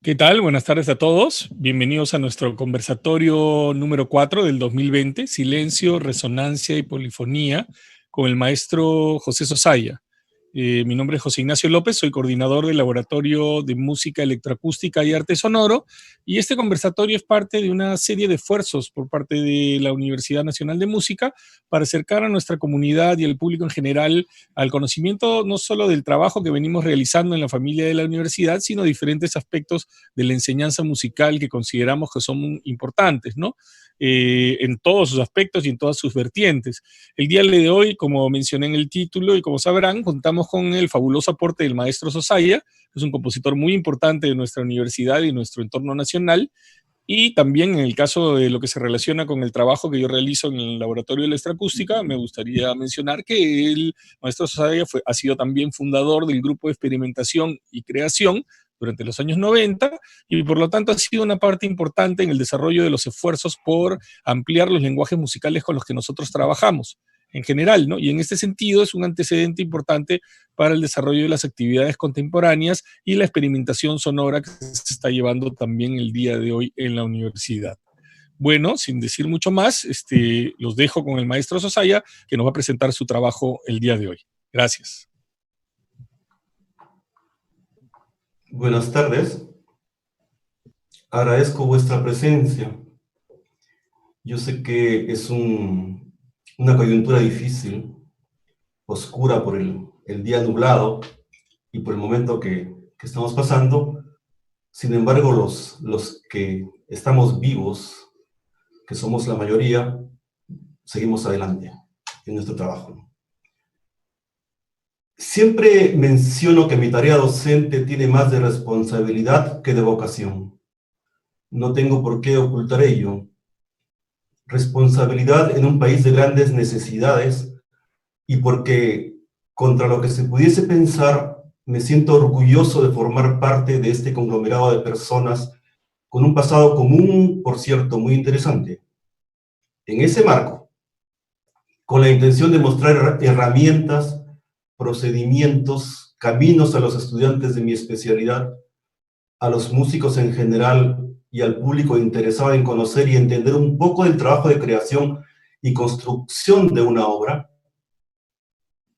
¿Qué tal? Buenas tardes a todos. Bienvenidos a nuestro conversatorio número 4 del 2020, Silencio, Resonancia y Polifonía, con el maestro José Sosaya. Mi nombre es José Ignacio López, soy coordinador del Laboratorio de Música Electroacústica y Arte Sonoro, y este conversatorio es parte de una serie de esfuerzos por parte de la Universidad Nacional de Música para acercar a nuestra comunidad y al público en general al conocimiento no solo del trabajo que venimos realizando en la familia de la universidad, sino diferentes aspectos de la enseñanza musical que consideramos que son importantes, ¿no? En todos sus aspectos y en todas sus vertientes. El día de hoy, como mencioné en el título y como sabrán, contamos con el fabuloso aporte del maestro Sosaya, que es un compositor muy importante de nuestra universidad y nuestro entorno nacional, y también en el caso de lo que se relaciona con el trabajo que yo realizo en el Laboratorio de la Extraacústica, me gustaría mencionar que el maestro Sosaya ha sido también fundador del grupo de experimentación y creación durante los años 90 y por lo tanto ha sido una parte importante en el desarrollo de los esfuerzos por ampliar los lenguajes musicales con los que nosotros trabajamos en general, ¿no? Y en este sentido es un antecedente importante para el desarrollo de las actividades contemporáneas y la experimentación sonora que se está llevando también el día de hoy en la universidad. Bueno, sin decir mucho más, los dejo con el maestro Sosaya, que nos va a presentar su trabajo el día de hoy. Gracias. Buenas tardes. Agradezco vuestra presencia. Yo sé que es una coyuntura difícil, oscura por el día nublado y por el momento que estamos pasando. Sin embargo, los que estamos vivos, que somos la mayoría, seguimos adelante en nuestro trabajo. Siempre menciono que mi tarea docente tiene más de responsabilidad que de vocación. No tengo por qué ocultar ello. Responsabilidad en un país de grandes necesidades y porque, contra lo que se pudiese pensar, me siento orgulloso de formar parte de este conglomerado de personas con un pasado común, por cierto, muy interesante. En ese marco, con la intención de mostrar herramientas, procedimientos, caminos a los estudiantes de mi especialidad, a los músicos en general y al público interesado en conocer y entender un poco del trabajo de creación y construcción de una obra,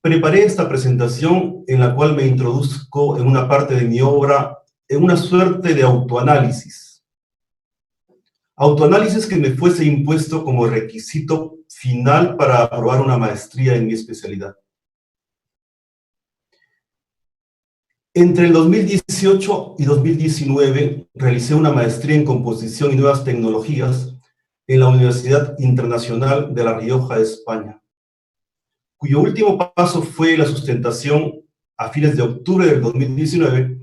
preparé esta presentación en la cual me introduzco en una parte de mi obra en una suerte de autoanálisis. Autoanálisis que me fuese impuesto como requisito final para aprobar una maestría en mi especialidad. Entre el 2018 y 2019 realicé una maestría en composición y nuevas tecnologías en la Universidad Internacional de La Rioja, España, cuyo último paso fue la sustentación a fines de octubre del 2019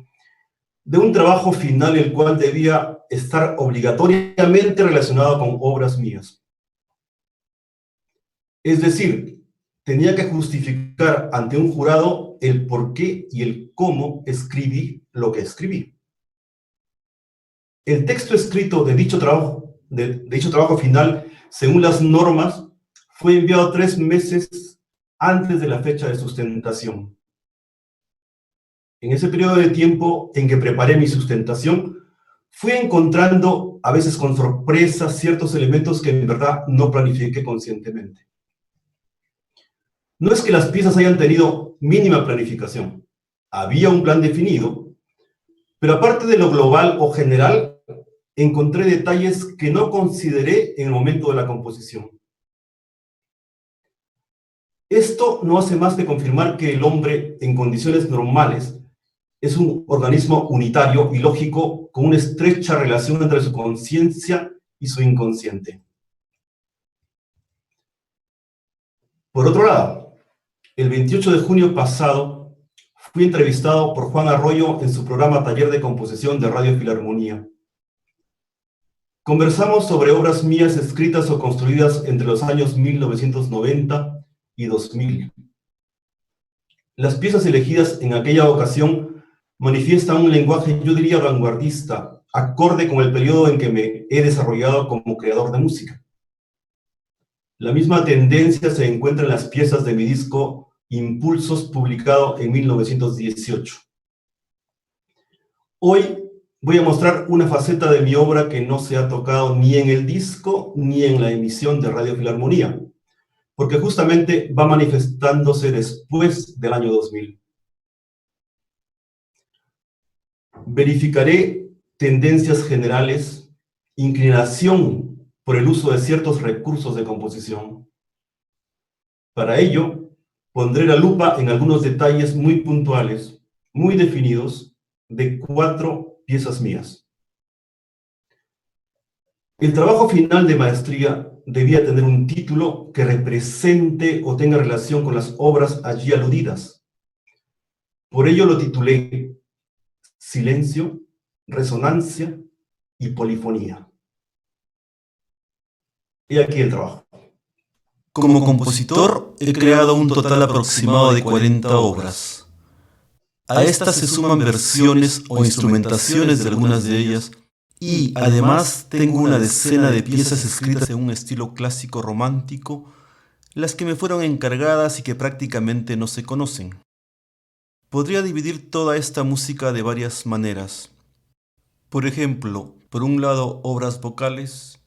de un trabajo final el cual debía estar obligatoriamente relacionado con obras mías. Es decir, tenía que justificar ante un jurado el por qué y el cómo escribí lo que escribí. El texto escrito de dicho trabajo final, según las normas, fue enviado 3 meses antes de la fecha de sustentación. En ese periodo de tiempo en que preparé mi sustentación, fui encontrando, a veces con sorpresa, ciertos elementos que en verdad no planifiqué conscientemente. No es que las piezas hayan tenido mínima planificación. Había un plan definido, pero aparte de lo global o general, encontré detalles que no consideré en el momento de la composición. Esto no hace más que confirmar que el hombre, en condiciones normales, es un organismo unitario y lógico con una estrecha relación entre su conciencia y su inconsciente. Por otro lado, el 28 de junio pasado, fui entrevistado por Juan Arroyo en su programa Taller de Composición de Radio Filarmonía. Conversamos sobre obras mías escritas o construidas entre los años 1990 y 2000. Las piezas elegidas en aquella ocasión manifiestan un lenguaje, yo diría, vanguardista, acorde con el periodo en que me he desarrollado como creador de música. La misma tendencia se encuentra en las piezas de mi disco Impulsos, publicado en 1918. Hoy voy a mostrar una faceta de mi obra que no se ha tocado ni en el disco ni en la emisión de Radio Filarmonía, porque justamente va manifestándose después del año 2000. Verificaré tendencias generales, inclinación por el uso de ciertos recursos de composición. Para ello, pondré la lupa en algunos detalles muy puntuales, muy definidos, de 4 piezas mías. El trabajo final de maestría debía tener un título que represente o tenga relación con las obras allí aludidas. Por ello lo titulé Silencio, Resonancia y Polifonía. He aquí el trabajo. Como compositor he creado un total aproximado de 40 obras. A estas se suman versiones o instrumentaciones de algunas de ellas y además tengo una decena de piezas escritas en un estilo clásico romántico, las que me fueron encargadas y que prácticamente no se conocen. Podría dividir toda esta música de varias maneras. Por ejemplo, por un lado obras vocales,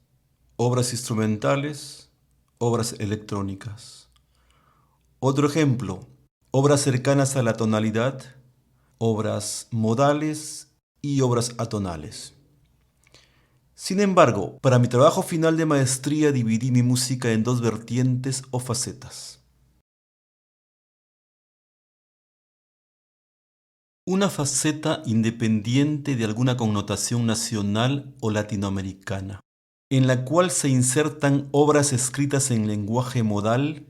obras instrumentales, obras electrónicas. Otro ejemplo, obras cercanas a la tonalidad, obras modales y obras atonales. Sin embargo, para mi trabajo final de maestría dividí mi música en 2 vertientes o facetas. Una faceta independiente de alguna connotación nacional o latinoamericana, en la cual se insertan obras escritas en lenguaje modal,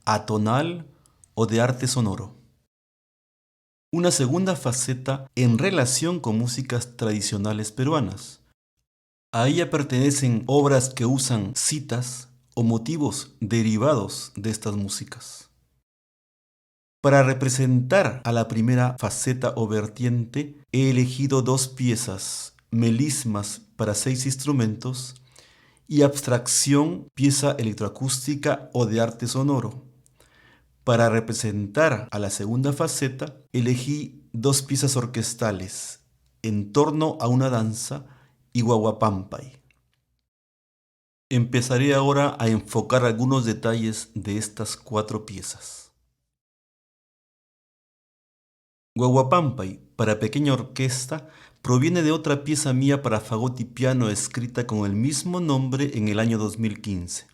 atonal o de arte sonoro. Una segunda faceta en relación con músicas tradicionales peruanas. A ella pertenecen obras que usan citas o motivos derivados de estas músicas. Para representar a la primera faceta o vertiente, he elegido 2 piezas, melismas para 6 instrumentos y abstracción, pieza electroacústica o de arte sonoro. Para representar a la segunda faceta, elegí 2 piezas orquestales, En torno a una danza y Guaguapampay. Empezaré ahora a enfocar algunos detalles de estas 4 piezas. Guaguapampay, para pequeña orquesta, proviene de otra pieza mía para fagot y piano escrita con el mismo nombre en el año 2015.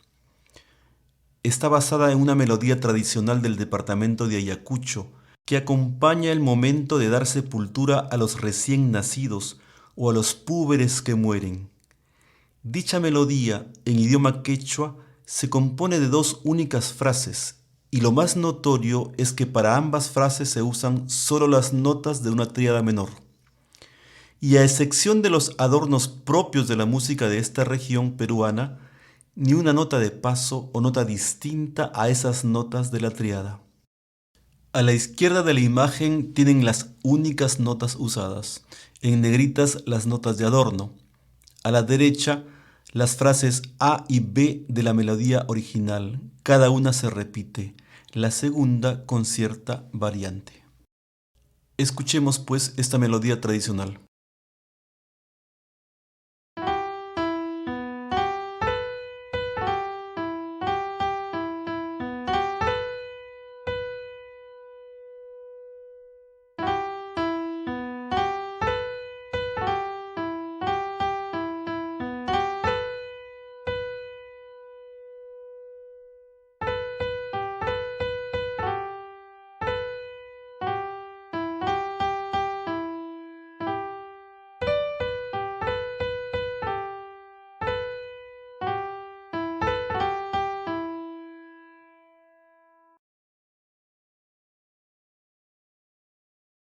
Está basada en una melodía tradicional del departamento de Ayacucho que acompaña el momento de dar sepultura a los recién nacidos o a los púberes que mueren. Dicha melodía, en idioma quechua, se compone de 2 únicas frases, y lo más notorio es que para ambas frases se usan solo las notas de una tríada menor. Y a excepción de los adornos propios de la música de esta región peruana, ni una nota de paso o nota distinta a esas notas de la tríada. A la izquierda de la imagen tienen las únicas notas usadas, en negritas las notas de adorno. A la derecha, las frases A y B de la melodía original, cada una se repite, la segunda con cierta variante. Escuchemos pues esta melodía tradicional.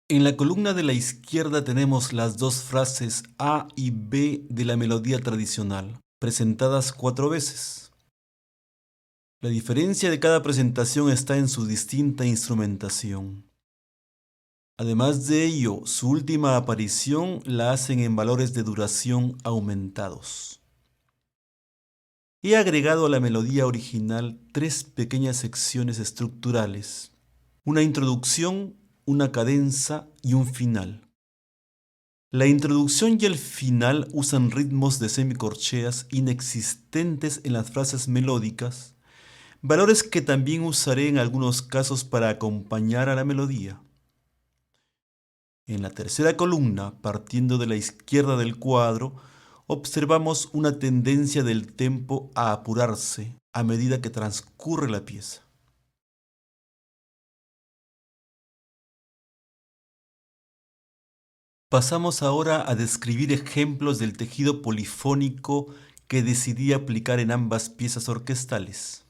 En la columna de la izquierda tenemos las 2 frases A y B de la melodía tradicional, presentadas 4 veces. La diferencia de cada presentación está en su distinta instrumentación. Además de ello, su última aparición la hacen en valores de duración aumentados. He agregado a la melodía original 3 pequeñas secciones estructurales, una introducción, una cadenza y un final. La introducción y el final usan ritmos de semicorcheas inexistentes en las frases melódicas, valores que también usaré en algunos casos para acompañar a la melodía. En la tercera columna, partiendo de la izquierda del cuadro, observamos una tendencia del tempo a apurarse a medida que transcurre la pieza. Pasamos ahora a describir ejemplos del tejido polifónico que decidí aplicar en ambas piezas orquestales.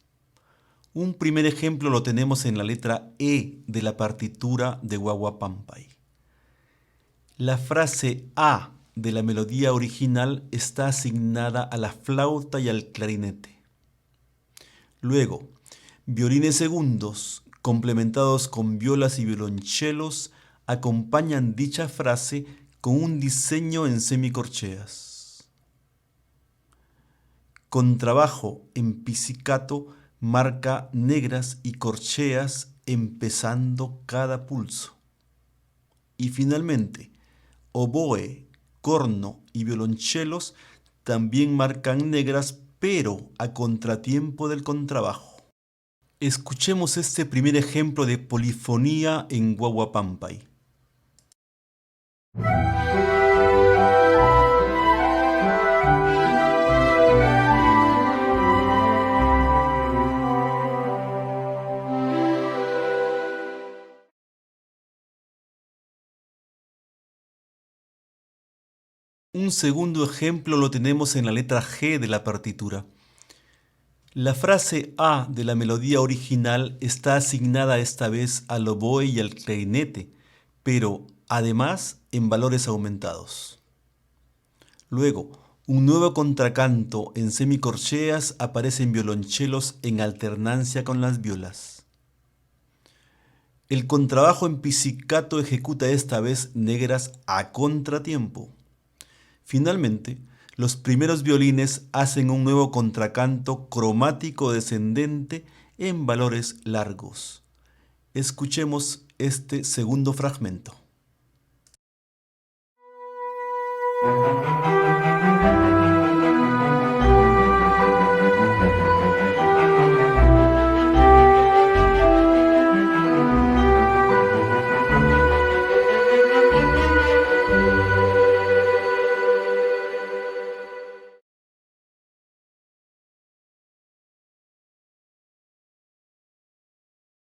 Un primer ejemplo lo tenemos en la letra E de la partitura de Wawa-Pampai. La frase A de la melodía original está asignada a la flauta y al clarinete. Luego, violines segundos, complementados con violas y violonchelos, acompañan dicha frase con un diseño en semicorcheas. Contrabajo en pizzicato marca negras y corcheas empezando cada pulso. Y finalmente, oboe, corno y violonchelos también marcan negras, pero a contratiempo del contrabajo. Escuchemos este primer ejemplo de polifonía en Wawa-Pampai. Un segundo ejemplo lo tenemos en la letra G de la partitura. La frase A de la melodía original está asignada esta vez al oboe y al clarinete, pero además en valores aumentados. Luego, un nuevo contracanto en semicorcheas aparece en violonchelos en alternancia con las violas. El contrabajo en pizzicato ejecuta esta vez negras a contratiempo. Finalmente, los primeros violines hacen un nuevo contracanto cromático descendente en valores largos. Escuchemos este segundo fragmento.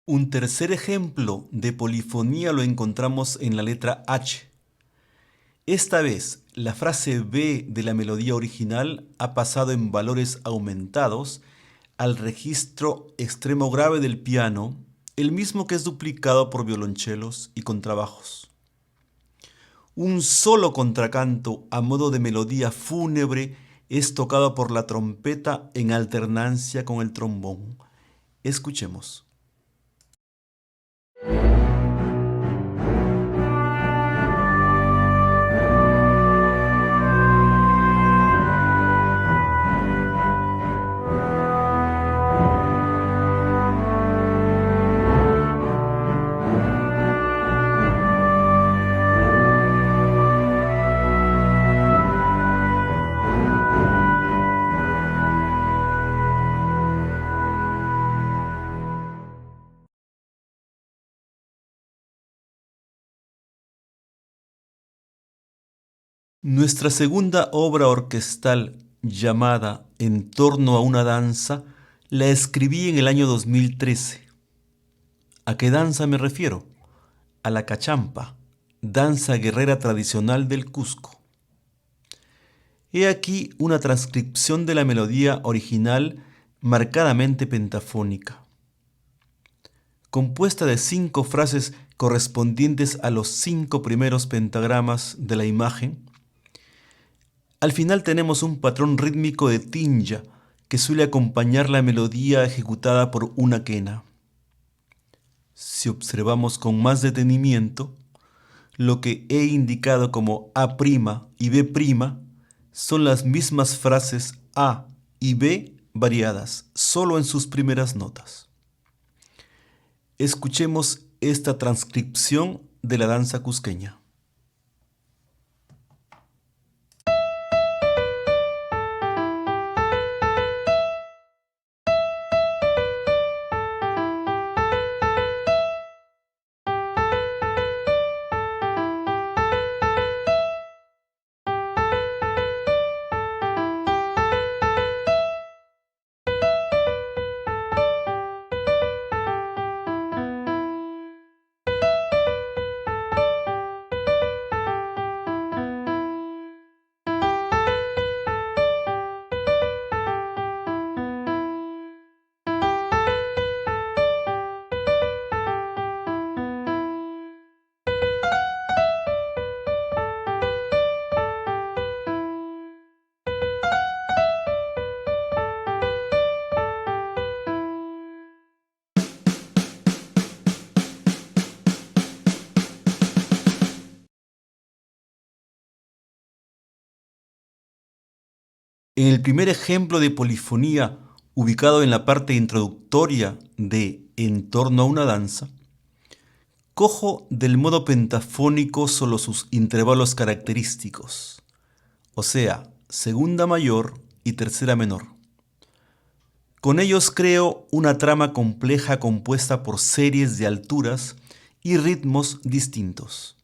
Un tercer ejemplo de polifonía lo encontramos en la letra H. Esta vez, la frase B de la melodía original ha pasado en valores aumentados al registro extremo grave del piano, el mismo que es duplicado por violonchelos y contrabajos. Un solo contracanto a modo de melodía fúnebre es tocado por la trompeta en alternancia con el trombón. Escuchemos. Nuestra segunda obra orquestal, llamada En torno a una danza, la escribí en el año 2013. ¿A qué danza me refiero? A la cachampa, danza guerrera tradicional del Cusco. He aquí una transcripción de la melodía original marcadamente pentafónica. Compuesta de 5 frases correspondientes a los 5 primeros pentagramas de la imagen, al final tenemos un patrón rítmico de tinja que suele acompañar la melodía ejecutada por una quena. Si observamos con más detenimiento, lo que he indicado como A' y B' son las mismas frases A y B variadas, solo en sus primeras notas. Escuchemos esta transcripción de la danza cusqueña. En el primer ejemplo de polifonía, ubicado en la parte introductoria de En torno a una danza, cojo del modo pentafónico solo sus intervalos característicos, o sea, segunda mayor y tercera menor. Con ellos creo una trama compleja compuesta por series de alturas y ritmos distintos.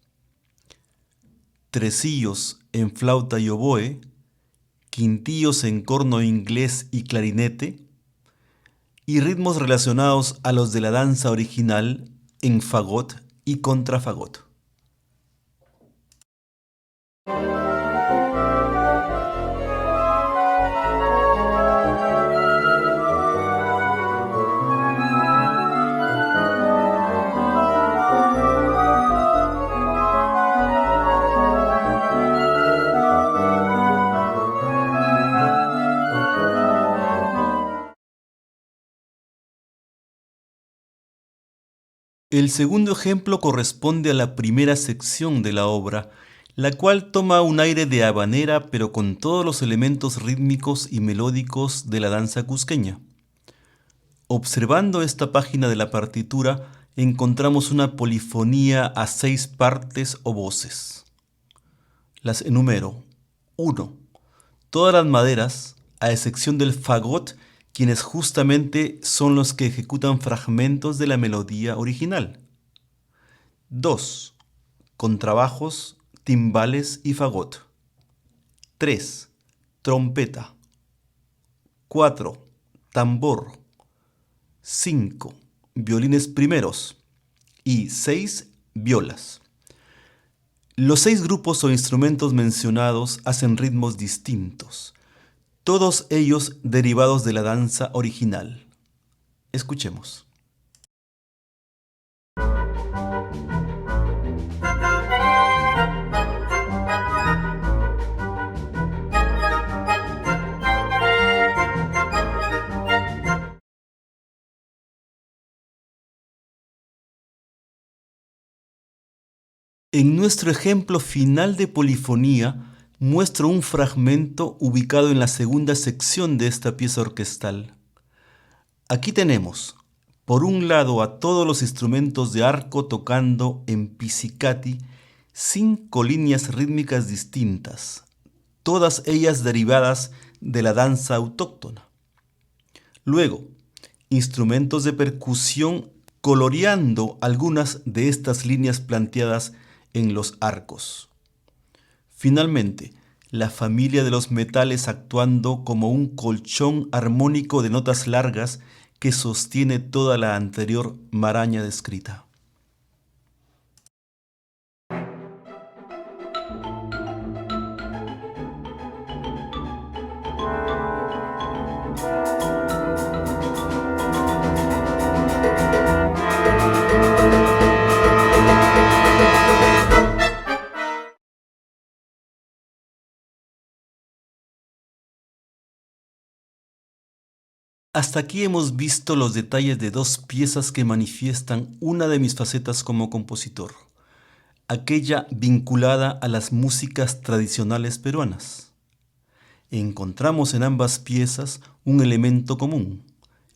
Tresillos en flauta y oboe, quintillos en corno inglés y clarinete, y ritmos relacionados a los de la danza original en fagot y contrafagot. El segundo ejemplo corresponde a la primera sección de la obra, la cual toma un aire de habanera pero con todos los elementos rítmicos y melódicos de la danza cusqueña. Observando esta página de la partitura, encontramos una polifonía a 6 partes o voces. Las enumero. 1. Todas las maderas, a excepción del fagot, quienes justamente son los que ejecutan fragmentos de la melodía original. 2. Contrabajos, timbales y fagot. 3. Trompeta. 4. Tambor. 5. Violines primeros. Y 6. Violas. Los 6 grupos o instrumentos mencionados hacen ritmos distintos, todos ellos derivados de la danza original. Escuchemos. En nuestro ejemplo final de polifonía, muestro un fragmento ubicado en la segunda sección de esta pieza orquestal. Aquí tenemos, por un lado, a todos los instrumentos de arco tocando en pizzicati 5 líneas rítmicas distintas, todas ellas derivadas de la danza autóctona. Luego, instrumentos de percusión coloreando algunas de estas líneas planteadas en los arcos. Finalmente, la familia de los metales actuando como un colchón armónico de notas largas que sostiene toda la anterior maraña descrita. Hasta aquí hemos visto los detalles de 2 piezas que manifiestan una de mis facetas como compositor, aquella vinculada a las músicas tradicionales peruanas. Encontramos en ambas piezas un elemento común,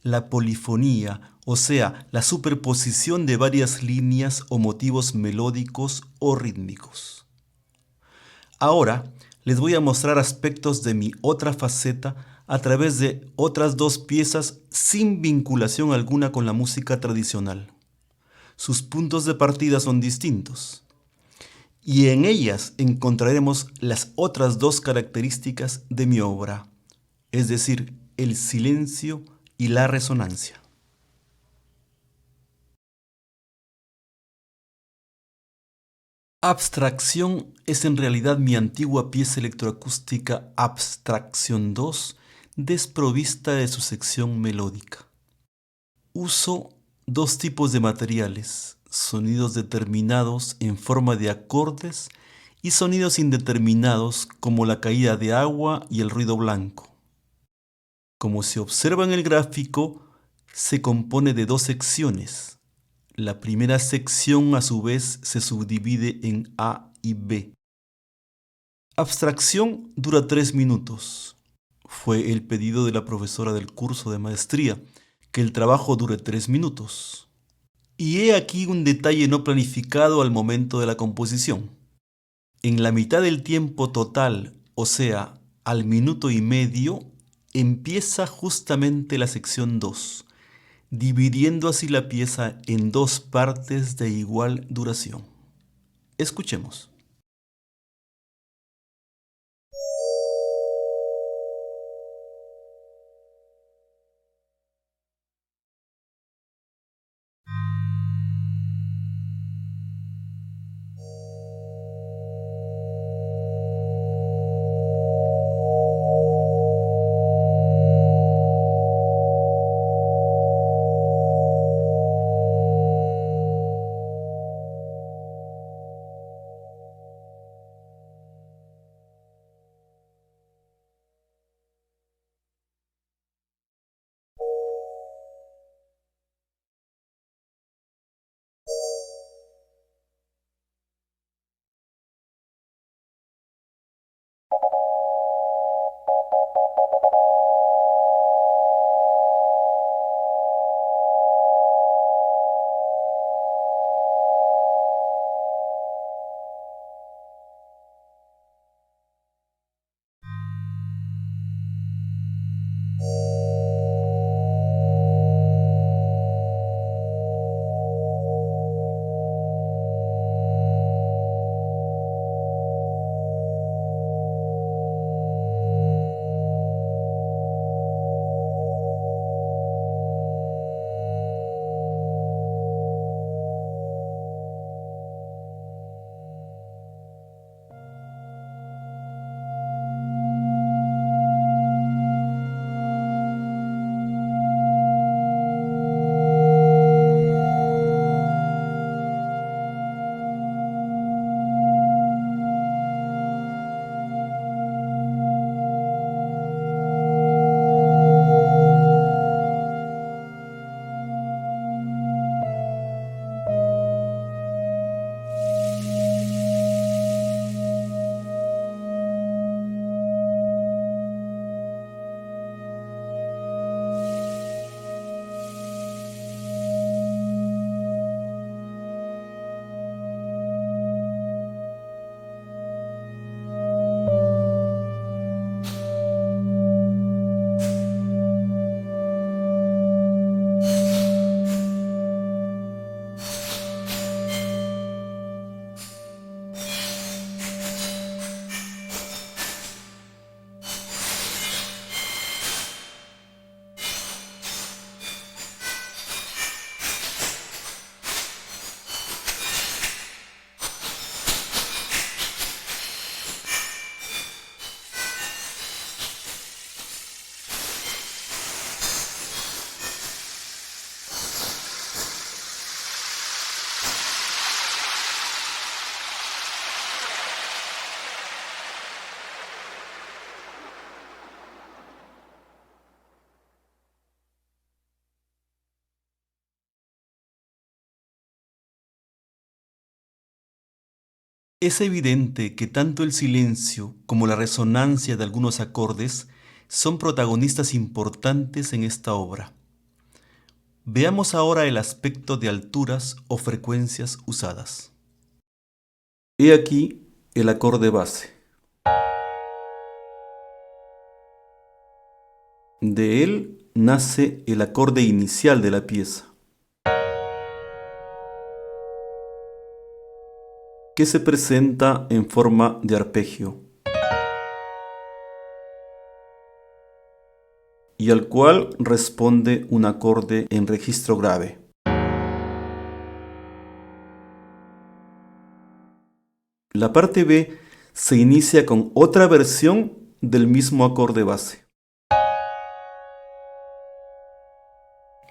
la polifonía, o sea, la superposición de varias líneas o motivos melódicos o rítmicos. Ahora les voy a mostrar aspectos de mi otra faceta a través de otras 2 piezas sin vinculación alguna con la música tradicional. Sus puntos de partida son distintos, y en ellas encontraremos las otras 2 características de mi obra, es decir, el silencio y la resonancia. Abstracción es en realidad mi antigua pieza electroacústica Abstracción 2, desprovista de su sección melódica. Uso 2 tipos de materiales, sonidos determinados en forma de acordes y sonidos indeterminados como la caída de agua y el ruido blanco. Como se observa en el gráfico, se compone de 2 secciones. La primera sección a su vez se subdivide en A y B. Abstracción dura 3 minutos. fue el pedido de la profesora del curso de maestría, que el trabajo dure 3 minutos. Y he aquí un detalle no planificado al momento de la composición. En la mitad del tiempo total, o sea, al minuto y medio, empieza justamente la sección 2, dividiendo así la pieza en 2 partes de igual duración. Escuchemos. Es evidente que tanto el silencio como la resonancia de algunos acordes son protagonistas importantes en esta obra. Veamos ahora el aspecto de alturas o frecuencias usadas. He aquí el acorde base. De él nace el acorde inicial de la pieza, que se presenta en forma de arpegio, y al cual responde un acorde en registro grave. La parte B se inicia con otra versión del mismo acorde base.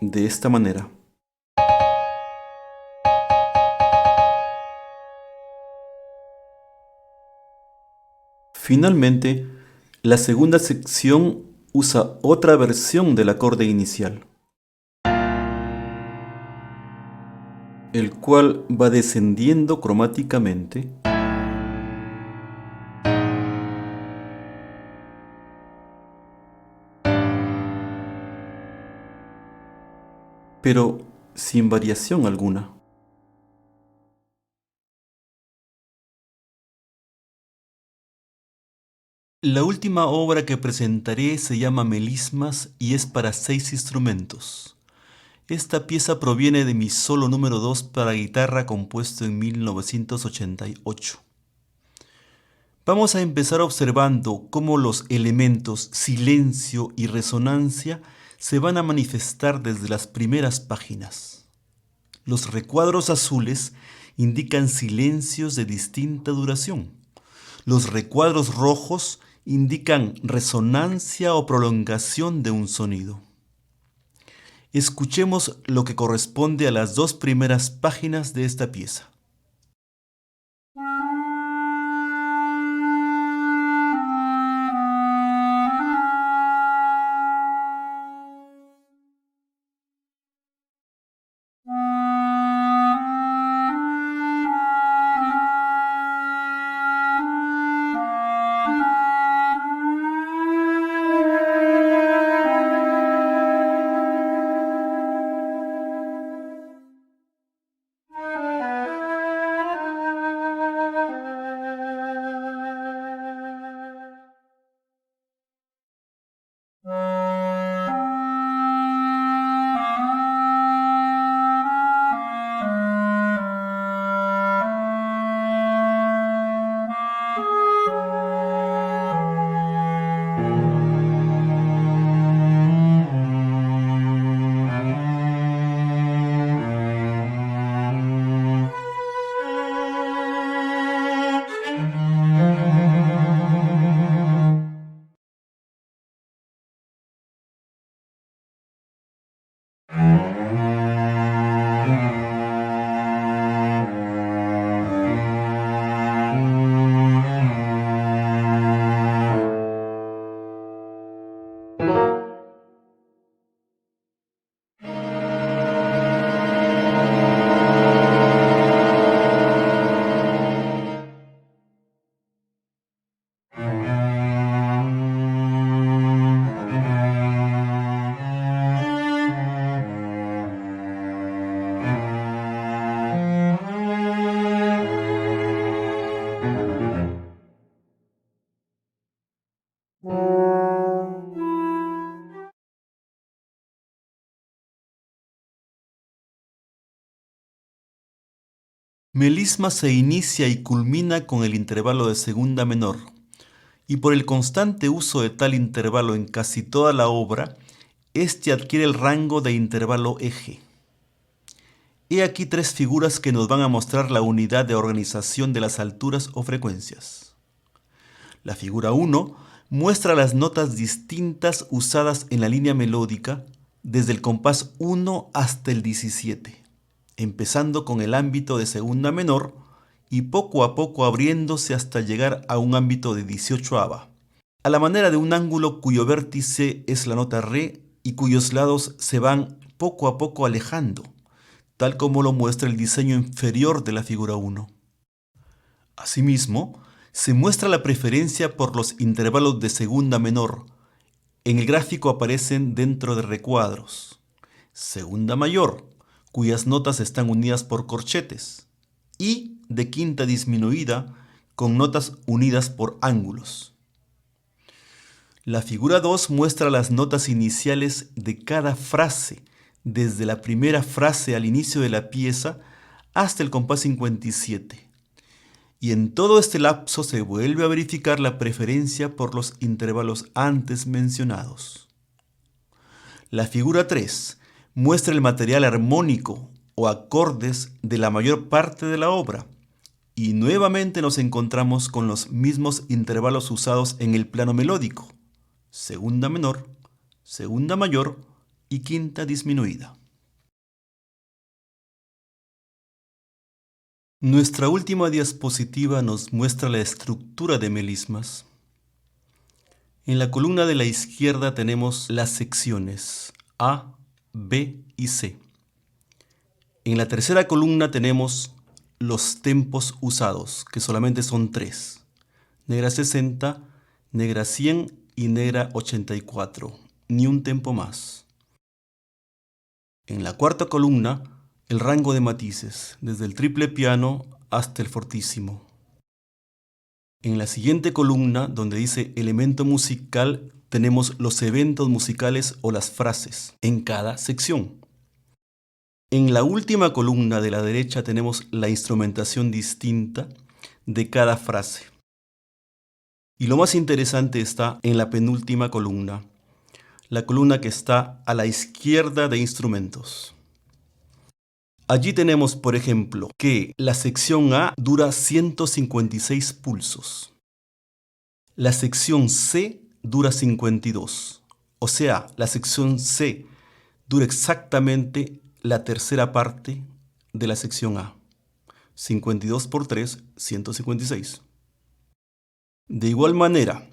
De esta manera. Finalmente, la segunda sección usa otra versión del acorde inicial, el cual va descendiendo cromáticamente pero sin variación alguna. La última obra que presentaré se llama Melismas y es para 6 instrumentos. Esta pieza proviene de mi solo número 2 para guitarra compuesto en 1988. Vamos a empezar observando cómo los elementos silencio y resonancia se van a manifestar desde las primeras páginas. Los recuadros azules indican silencios de distinta duración. Los recuadros rojos indican resonancia o prolongación de un sonido. Escuchemos lo que corresponde a las 2 primeras páginas de esta pieza. Melisma se inicia y culmina con el intervalo de segunda menor, y por el constante uso de tal intervalo en casi toda la obra, este adquiere el rango de intervalo eje. He aquí 3 figuras que nos van a mostrar la unidad de organización de las alturas o frecuencias. La figura 1 muestra las notas distintas usadas en la línea melódica desde el compás 1 hasta el 17. Empezando con el ámbito de segunda menor y poco a poco abriéndose hasta llegar a un ámbito de 18ava, a la manera de un ángulo cuyo vértice es la nota re y cuyos lados se van poco a poco alejando, tal como lo muestra el diseño inferior de la figura 1. Asimismo, se muestra la preferencia por los intervalos de segunda menor. En el gráfico aparecen dentro de recuadros. Segunda mayor, cuyas notas están unidas por corchetes, y de quinta disminuida, con notas unidas por ángulos. La figura 2 muestra las notas iniciales de cada frase, desde la primera frase al inicio de la pieza hasta el compás 57. Y en todo este lapso se vuelve a verificar la preferencia por los intervalos antes mencionados. La figura 3 muestra el material armónico o acordes de la mayor parte de la obra, y nuevamente nos encontramos con los mismos intervalos usados en el plano melódico: segunda menor, segunda mayor y quinta disminuida. Nuestra última diapositiva nos muestra la estructura de melismas. En la columna de la izquierda tenemos las secciones A, B y C. En la tercera columna tenemos los tempos usados, que solamente son 3: negra 60, negra 100 y negra 84, ni un tempo más. En la cuarta columna, el rango de matices, desde el triple piano hasta el fortísimo. En la siguiente columna, donde dice elemento musical, tenemos los eventos musicales o las frases en cada sección. En la última columna de la derecha tenemos la instrumentación distinta de cada frase. Y lo más interesante está en la penúltima columna, la columna que está a la izquierda de instrumentos. Allí tenemos, por ejemplo, que la sección A dura 156 pulsos. La sección C dura 52. O sea, la sección C dura exactamente la tercera parte de la sección A. 52 por 3, 156. De igual manera,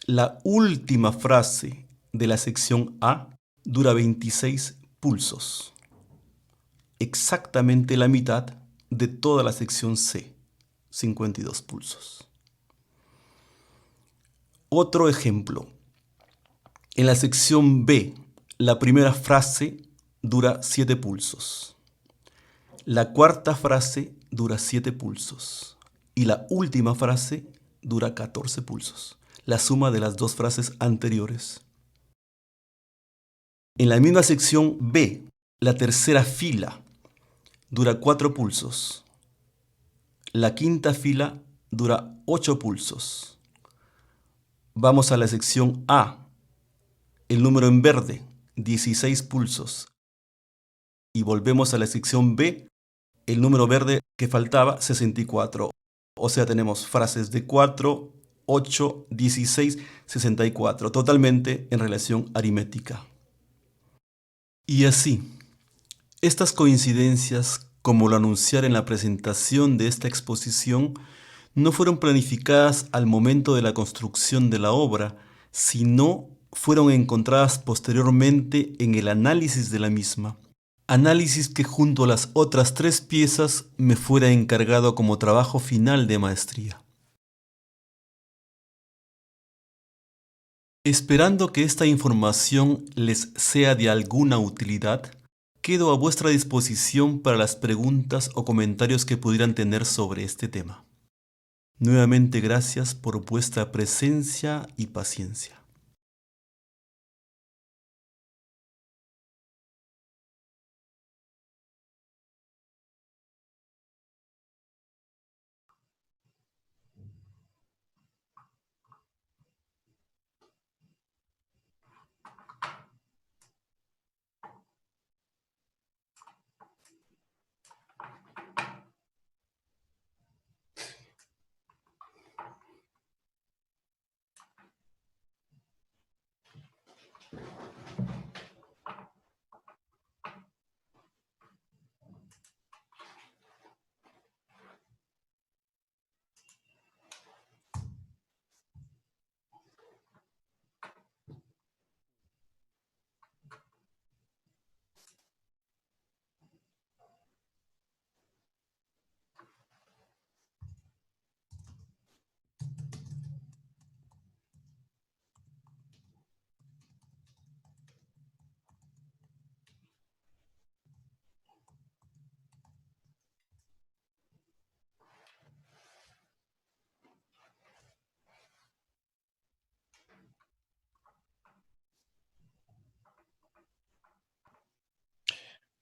la última frase de la sección A dura 26 pulsos. Exactamente la mitad de toda la sección C, 52 pulsos. Otro ejemplo. En la sección B, la primera frase dura 7 pulsos. La cuarta frase dura 7 pulsos. Y la última frase dura 14 pulsos. La suma de las dos frases anteriores. En la misma sección B, la tercera fila dura 4 pulsos. La quinta fila dura 8 pulsos. Vamos a la sección A. El número en verde, 16 pulsos. Y volvemos a la sección B. El número verde que faltaba, 64. O sea, tenemos frases de 4, 8, 16, 64. Totalmente en relación aritmética. Y así, estas coincidencias, como lo anunciara en la presentación de esta exposición, no fueron planificadas al momento de la construcción de la obra, sino fueron encontradas posteriormente en el análisis de la misma. Análisis que junto a las otras 3 piezas me fuera encargado como trabajo final de maestría. Esperando que esta información les sea de alguna utilidad, quedo a vuestra disposición para las preguntas o comentarios que pudieran tener sobre este tema. Nuevamente gracias por vuestra presencia y paciencia.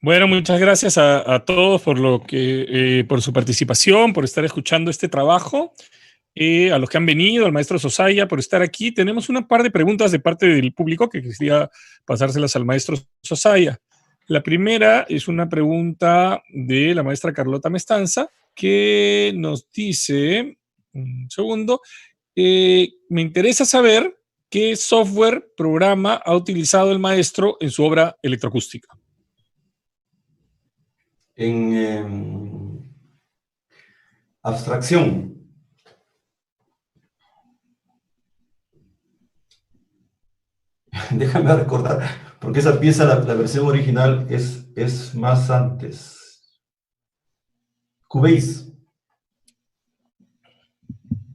Bueno, muchas gracias a todos por su participación, por estar escuchando este trabajo, a los que han venido, al maestro Sosaya, por estar aquí. Tenemos una par de preguntas de parte del público que quisiera pasárselas al maestro Sosaya. La primera es una pregunta de la maestra Carlota Mestanza, que nos dice, un segundo, me interesa saber qué software, programa ha utilizado el maestro en su obra electroacústica. En abstracción. Déjame recordar, porque esa pieza, la versión original, es más antes. Cubase.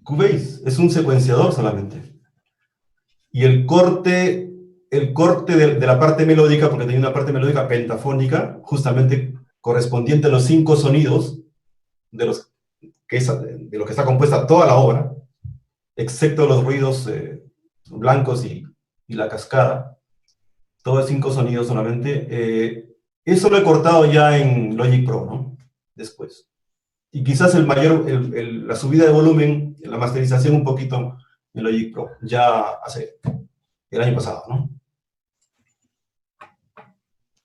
Cubase es un secuenciador solamente. Y el corte el corte de la parte melódica, porque tenía una parte melódica pentafónica, justamente correspondiente a los 5 sonidos de los de lo que está compuesta toda la obra, excepto los ruidos blancos y la cascada, todos 5 sonidos solamente. Eso lo he cortado ya en Logic Pro, ¿no? Después. Y quizás la subida de volumen, la masterización un poquito en Logic Pro, ya hace el año pasado, ¿no?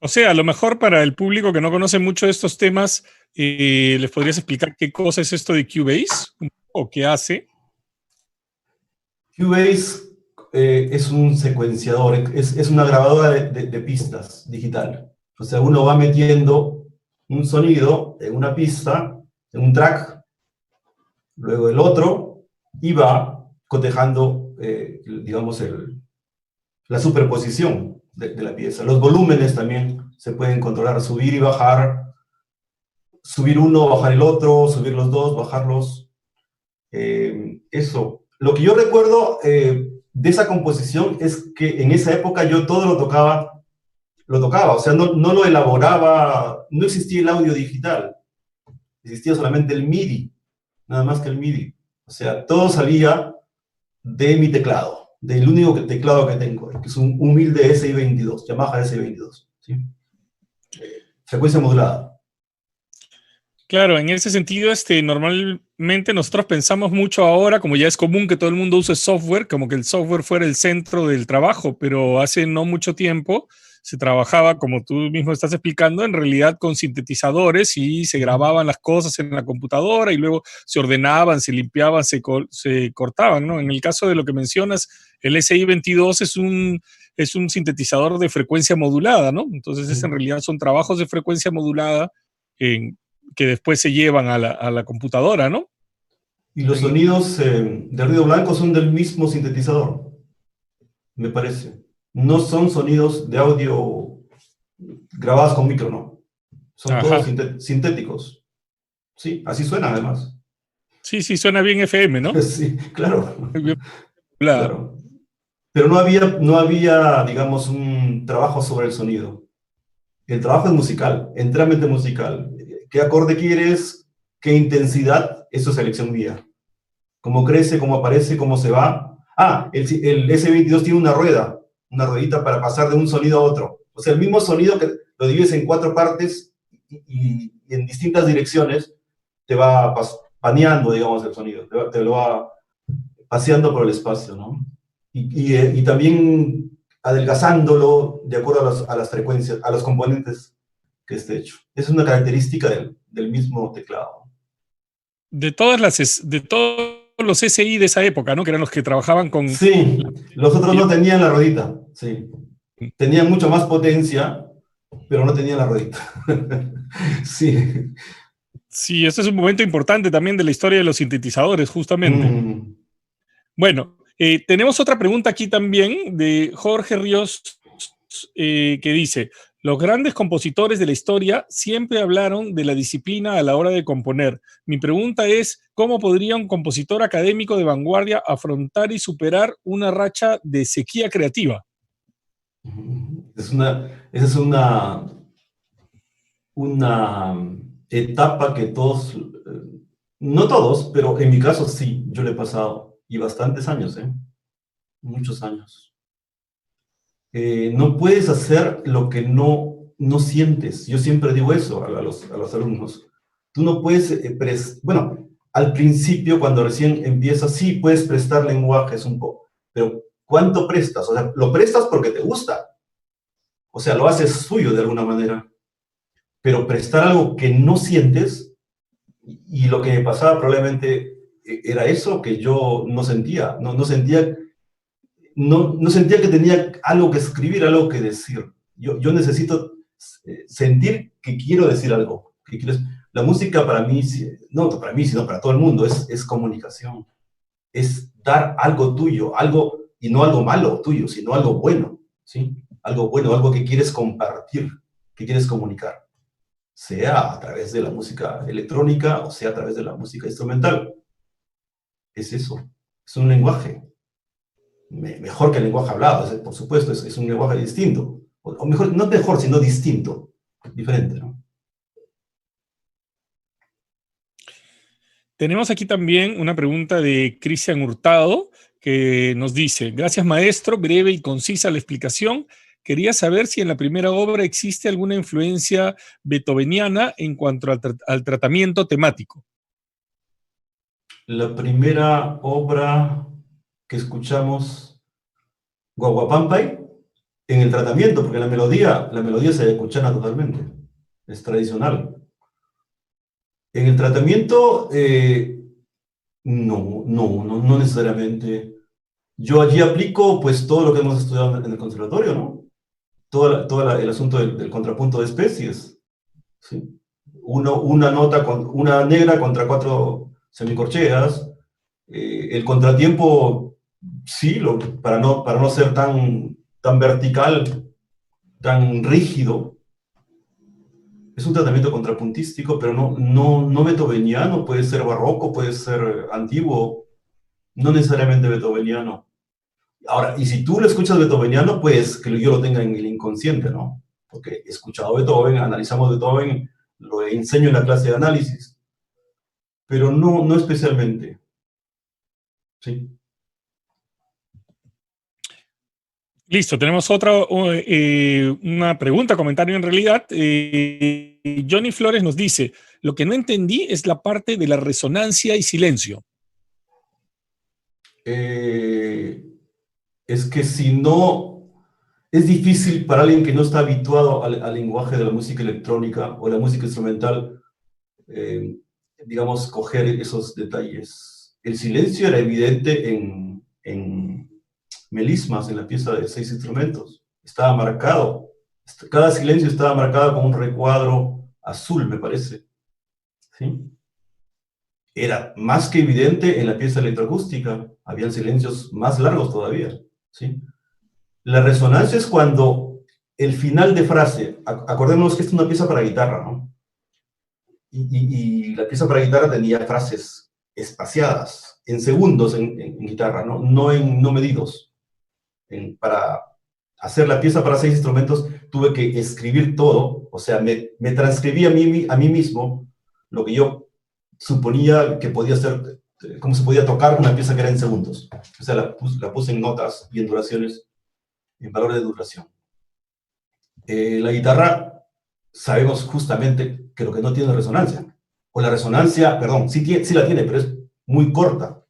O sea, a lo mejor para el público que no conoce mucho de estos temas, ¿les podrías explicar qué cosa es esto de Cubase? ¿O qué hace? Cubase es un secuenciador, es una grabadora de pistas digital. O sea, uno va metiendo un sonido en una pista, en un track, luego el otro, y va cotejando, digamos, la superposición de la pieza. Los volúmenes también se pueden controlar, subir y bajar, subir uno, bajar el otro, subir los dos, bajarlos. Eso. Lo que yo recuerdo de esa composición es que en esa época yo todo lo tocaba, o sea, no lo elaboraba, no existía el audio digital, existía solamente el MIDI, nada más que el MIDI. O sea, todo salía de mi teclado, del único teclado que tengo, que es un humilde SI-22, Yamaha SI-22, ¿sí? Frecuencia modulada. Claro, en ese sentido, normalmente nosotros pensamos mucho ahora, como ya es común que todo el mundo use software, como que el software fuera el centro del trabajo, pero hace no mucho tiempo se trabajaba, como tú mismo estás explicando, en realidad con sintetizadores y se grababan las cosas en la computadora y luego se ordenaban, se limpiaban, se cortaban, ¿no? En el caso de lo que mencionas, el SI-22 es un sintetizador de frecuencia modulada, ¿no? Entonces, en realidad son trabajos de frecuencia modulada que después se llevan a la computadora, ¿no? Y los sonidos de ruido blanco son del mismo sintetizador, me parece. No son sonidos de audio grabados con micro, no. Son todos sintéticos. Sí, así suena además. Sí, suena bien FM, ¿no? Sí, claro. Claro. Claro. Pero no había, digamos, un trabajo sobre el sonido. El trabajo es musical, enteramente musical. ¿Qué acorde quieres? ¿Qué intensidad? Eso es elección mía. ¿Cómo crece? ¿Cómo aparece? ¿Cómo se va? El S22 tiene una ruedita para pasar de un sonido a otro. O sea, el mismo sonido que lo divides en 4 partes y en distintas direcciones, te va paneando, digamos, el sonido. Te lo va paseando por el espacio, ¿no? Y también adelgazándolo de acuerdo a las frecuencias, a los componentes que esté hecho. Es una característica del mismo teclado. De todos los SI de esa época, ¿no? Que eran los que trabajaban con... Sí, los otros no tenían la ruedita, sí. Tenían mucho más potencia, pero no tenían la ruedita. Sí. Sí, este es un momento importante también de la historia de los sintetizadores, justamente. Bueno, tenemos otra pregunta aquí también de Jorge Ríos, que dice: los grandes compositores de la historia siempre hablaron de la disciplina a la hora de componer. Mi pregunta es, ¿cómo podría un compositor académico de vanguardia afrontar y superar una racha de sequía creativa? Esa es una etapa que todos, no todos, pero en mi caso sí, yo le he pasado, y bastantes años, muchos años. No puedes hacer lo que no sientes. Yo siempre digo eso a los alumnos. Tú no puedes, bueno, al principio, cuando recién empiezas, sí puedes prestar lenguajes un poco, pero ¿cuánto prestas? O sea, lo prestas porque te gusta. O sea, lo haces suyo de alguna manera. Pero prestar algo que no sientes, y lo que me pasaba probablemente era eso, que yo no sentía, no sentía que tenía algo que escribir, algo que decir. Yo necesito sentir que quiero decir algo. La música para mí, no para mí, sino para todo el mundo, es comunicación. Es dar algo tuyo, algo, y no algo malo tuyo, sino algo bueno, ¿sí? Algo bueno, algo que quieres compartir, que quieres comunicar. Sea a través de la música electrónica o sea a través de la música instrumental. Es eso, es un lenguaje. mejor que el lenguaje hablado, por supuesto, es un lenguaje distinto. O mejor, no mejor, sino distinto, diferente, ¿no? Tenemos aquí también una pregunta de Cristian Hurtado, que nos dice: gracias maestro, breve y concisa la explicación. Quería saber si en la primera obra existe alguna influencia beethoveniana en cuanto al tratamiento temático. La primera obra que escuchamos, Guaguapampay, en el tratamiento, porque la melodía se escuchana totalmente, es tradicional. En el tratamiento, no necesariamente. Yo allí aplico pues todo lo que hemos estudiado en el conservatorio, ¿no? El asunto del contrapunto de especies, ¿sí? Una nota, una negra contra 4 semicorcheas, el contratiempo, sí, para no ser tan vertical, tan rígido. Es un tratamiento contrapuntístico, pero no beethoveniano, puede ser barroco, puede ser antiguo, no necesariamente beethoveniano. Ahora, y si tú lo escuchas beethoveniano, pues que yo lo tenga en el inconsciente, ¿no? Porque he escuchado Beethoven, analizamos Beethoven, lo enseño en la clase de análisis, pero no especialmente, ¿sí? Listo, tenemos una pregunta, comentario en realidad. Johnny Flores nos dice: lo que no entendí es la parte de la resonancia y silencio. Es que si no, es difícil para alguien que no está habituado al lenguaje de la música electrónica o la música instrumental, digamos, coger esos detalles. El silencio era evidente en melismas, en la pieza de 6 instrumentos. Estaba marcado. Cada silencio estaba marcado con un recuadro azul, me parece. ¿Sí? Era más que evidente en la pieza electroacústica. Habían silencios más largos todavía. ¿Sí? La resonancia es cuando el final de frase, acordémonos que esta es una pieza para guitarra, ¿no? Y la pieza para guitarra tenía frases espaciadas, en segundos en guitarra, ¿no? No medidos. Para hacer la pieza para 6 instrumentos tuve que escribir todo, o sea, me transcribí a mí mismo lo que yo suponía que podía ser, cómo se podía tocar una pieza que era en segundos. O sea, la puse en notas y en duraciones, en valores de duración. La guitarra, sabemos justamente que lo que no tiene resonancia, o la resonancia, perdón, sí la tiene, pero es muy corta,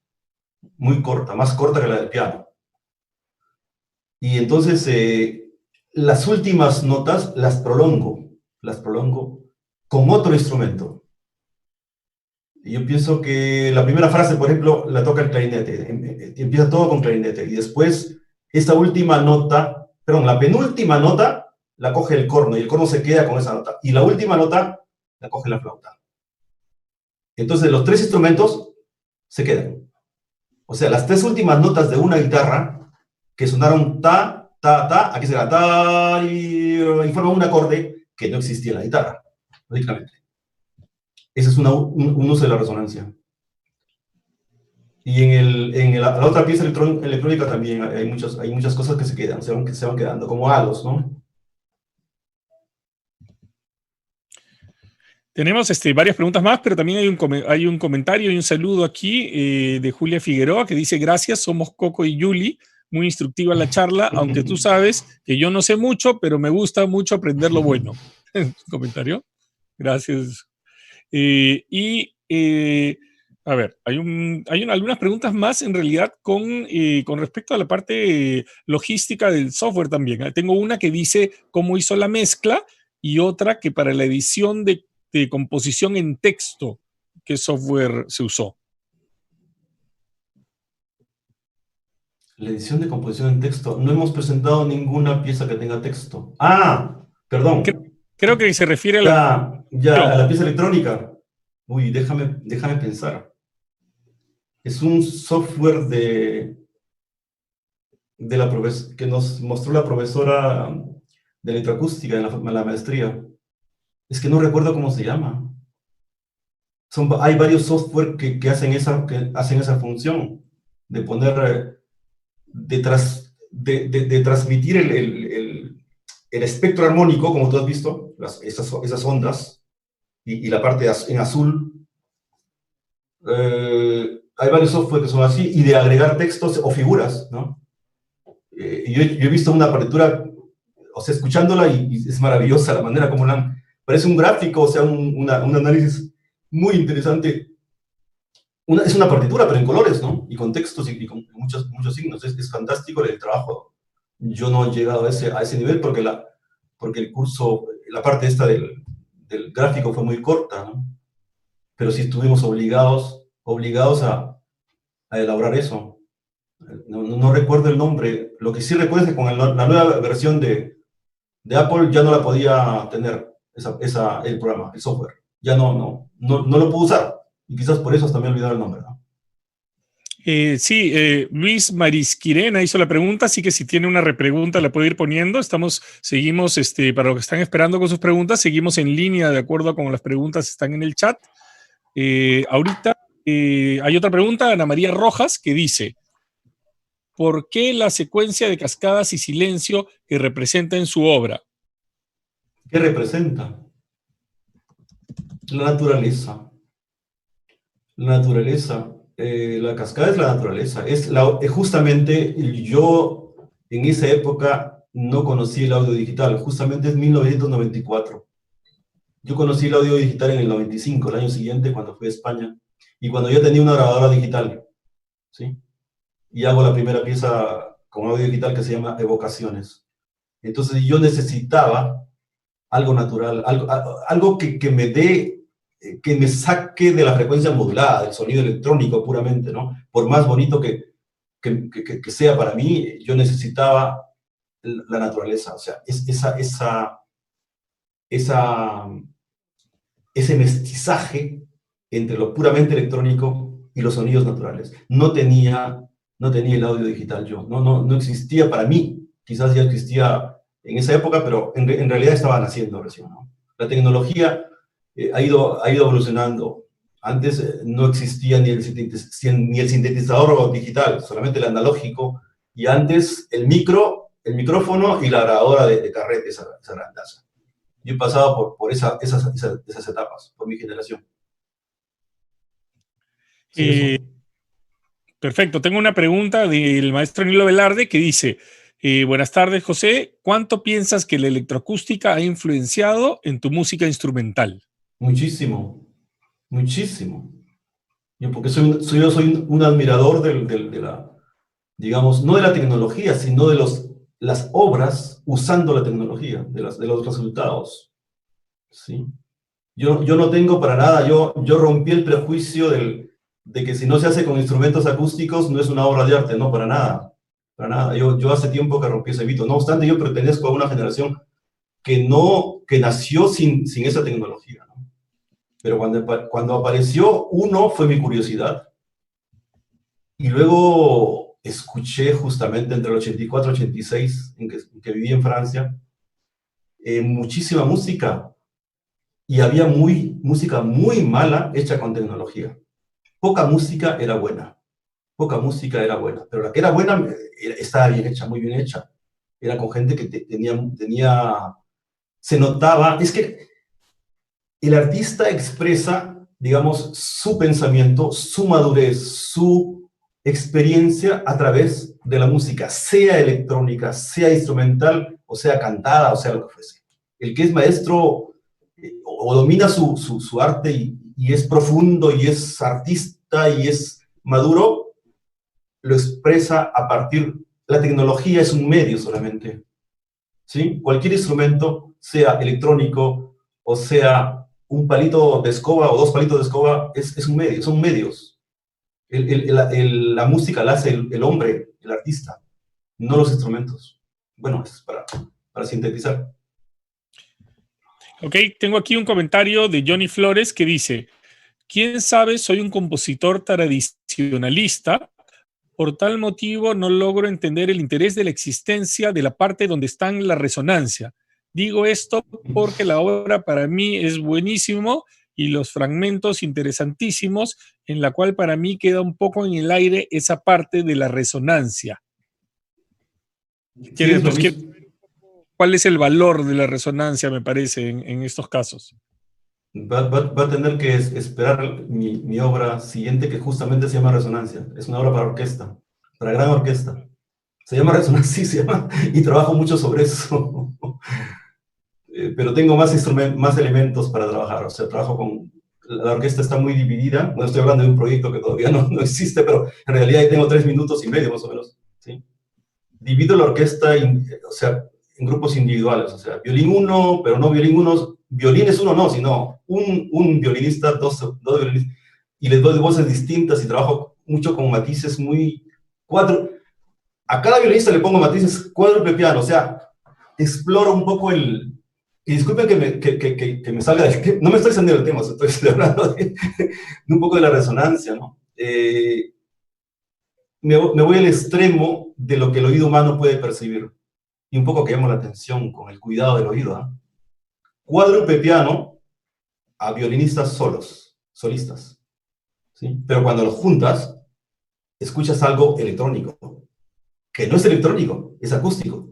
más corta que la del piano. Y entonces las últimas notas las prolongo con otro instrumento. Y yo pienso que la primera frase, por ejemplo, la toca el clarinete, empieza todo con clarinete, y después esta última nota, perdón, la penúltima nota la coge el corno, y el corno se queda con esa nota, y la última nota la coge la flauta. Entonces los 3 instrumentos se quedan. O sea, las 3 últimas notas de una guitarra que sonaron ta, ta, ta, aquí será ta, y forman un acorde que no existía en la guitarra, lógicamente. Ese es un uso de la resonancia. Y la otra pieza electrónica también hay muchas cosas que se quedan, se van quedando, como halos, ¿no? Tenemos varias preguntas más, pero también hay un comentario y un saludo aquí de Julia Figueroa, que dice: gracias, somos Coco y Yuli, muy instructiva la charla, aunque tú sabes que yo no sé mucho, pero me gusta mucho aprender lo bueno. Comentario. Gracias. A ver, hay algunas preguntas más en realidad con respecto a la parte logística del software también. Tengo una que dice cómo hizo la mezcla y otra que para la edición de composición en texto, ¿qué software se usó? La edición de composición en texto. No hemos presentado ninguna pieza que tenga texto. Ah, perdón. Creo que se refiere a a la pieza electrónica. Uy, déjame pensar. Es un software que nos mostró la profesora de electroacústica en la maestría. Es que no recuerdo cómo se llama. Hay varios software que hacen esa función de poner de transmitir el espectro armónico, como tú has visto, esas ondas, y la parte en azul. Hay varios software que son así, y de agregar textos o figuras, ¿no? Yo he visto una partitura, o sea, escuchándola, y es maravillosa la manera como parece un gráfico, o sea, un análisis muy interesante. Es una partitura, pero en colores, ¿no? Y con textos y con muchos signos. Es fantástico el trabajo. Yo no he llegado a ese nivel porque el curso, la parte esta del gráfico fue muy corta, ¿no? Pero sí estuvimos obligados a elaborar eso. No recuerdo el nombre. Lo que sí recuerdo es que con la nueva versión de Apple ya no la podía tener el programa, el software. Ya no lo puedo usar. Y quizás por eso hasta me he olvidado el nombre, ¿no? Sí, Luis Marisquirena hizo la pregunta, así que si tiene una repregunta la puede ir poniendo. Seguimos, para los que están esperando con sus preguntas, seguimos en línea de acuerdo con las preguntas que están en el chat. Ahorita hay otra pregunta, Ana María Rojas, que dice: ¿por qué la secuencia de cascadas y silencio que representa en su obra? ¿Qué representa? La naturaleza. La naturaleza. La cascada es la naturaleza. Justamente yo en esa época no conocí el audio digital. Justamente es 1994. Yo conocí el audio digital en el 95, el año siguiente, cuando fui a España. Y cuando ya tenía una grabadora digital, ¿sí? Y hago la primera pieza con audio digital que se llama Evocaciones. Entonces yo necesitaba algo natural, algo que me dé, que me saque de la frecuencia modulada, del sonido electrónico puramente, ¿no? Por más bonito que sea para mí, yo necesitaba la naturaleza, o sea, ese mestizaje entre lo puramente electrónico y los sonidos naturales. No tenía el audio digital yo, no existía para mí, quizás ya existía en esa época, pero en realidad estaba naciendo recién, ¿no? La tecnología ha ido evolucionando. Antes no existía ni el sintetizador digital, solamente el analógico, y antes el micrófono y la grabadora de carrete, esa grandaza. Yo he pasado por esas etapas, por mi generación. Sí, perfecto. Tengo una pregunta del maestro Nilo Velarde que dice: buenas tardes, José. ¿Cuánto piensas que la electroacústica ha influenciado en tu música instrumental? Muchísimo, muchísimo. Porque yo soy un admirador de la, digamos, no de la tecnología, sino de las obras usando la tecnología, de los resultados. ¿Sí? Yo no tengo para nada, yo rompí el prejuicio de que si no se hace con instrumentos acústicos no es una obra de arte, no, para nada. Para nada. Yo hace tiempo que rompí ese mito. No obstante, yo pertenezco a una generación que nació sin esa tecnología, ¿no? Pero cuando apareció uno, fue mi curiosidad. Y luego escuché justamente entre el 84 y 86, en que viví en Francia, muchísima música. Y había música muy mala hecha con tecnología. Poca música era buena. Poca música era buena. Pero la que era buena estaba bien hecha, muy bien hecha. Era con gente que tenía... Se notaba... Es que el artista expresa, digamos, su pensamiento, su madurez, su experiencia a través de la música, sea electrónica, sea instrumental, o sea cantada, o sea lo que fuese. El que es maestro o domina su arte y es profundo y es artista y es maduro, lo expresa a partir... La tecnología es un medio solamente, ¿sí? Cualquier instrumento, sea electrónico o sea un palito de escoba o dos palitos de escoba, es un medio, son medios. La música la hace el hombre, el artista, no los instrumentos. Bueno, es para sintetizar. Ok, tengo aquí un comentario de Johnny Flores que dice: ¿quién sabe? Soy un compositor tradicionalista. Por tal motivo no logro entender el interés de la existencia de la parte donde está la resonancia. Digo esto porque la obra para mí es buenísimo y los fragmentos interesantísimos, en la cual para mí queda un poco en el aire esa parte de la resonancia. Sí, es lo Nos quiere mismo. cuál es el valor de la resonancia, me parece, en estos casos. Va a tener que esperar mi obra siguiente, que justamente se llama Resonancia. Es una obra para orquesta, para gran orquesta. Se llama Resonancia, sí, se llama, y trabajo mucho sobre eso. Pero tengo más elementos para trabajar. O sea, trabajo con... La orquesta está muy dividida. Bueno, estoy hablando de un proyecto que todavía no existe, pero en realidad ahí tengo 3 minutos y medio, más o menos. ¿Sí? Divido la orquesta, o sea, en grupos individuales. O sea, violín uno, pero no violín uno. Violín es uno, no, sino un violinista, dos violinistas. Y les doy voces distintas y trabajo mucho con matices muy... A cada violinista le pongo matices cuádruple piano. O sea, exploro un poco el... Y disculpen que me salga del tema, no me estoy extendiendo el tema, estoy hablando de un poco de la resonancia, ¿no? Me voy al extremo de lo que el oído humano puede percibir, y un poco que llamo la atención con el cuidado del oído, ¿eh? Cuádruple piano a violinistas solistas, ¿sí? Pero cuando los juntas, escuchas algo electrónico, que no es electrónico, es acústico.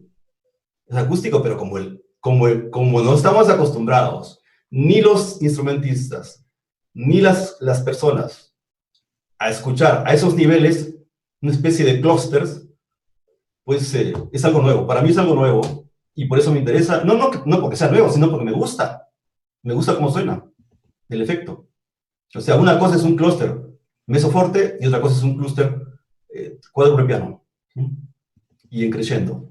Es acústico, pero como no estamos acostumbrados, ni los instrumentistas, ni las personas, a escuchar a esos niveles, una especie de clústeres, pues es algo nuevo. Para mí es algo nuevo, y por eso me interesa, no porque sea nuevo, sino porque me gusta cómo suena, el efecto. O sea, una cosa es un clúster mesoforte y otra cosa es un clúster cuádruple piano, ¿sí? Y en crescendo.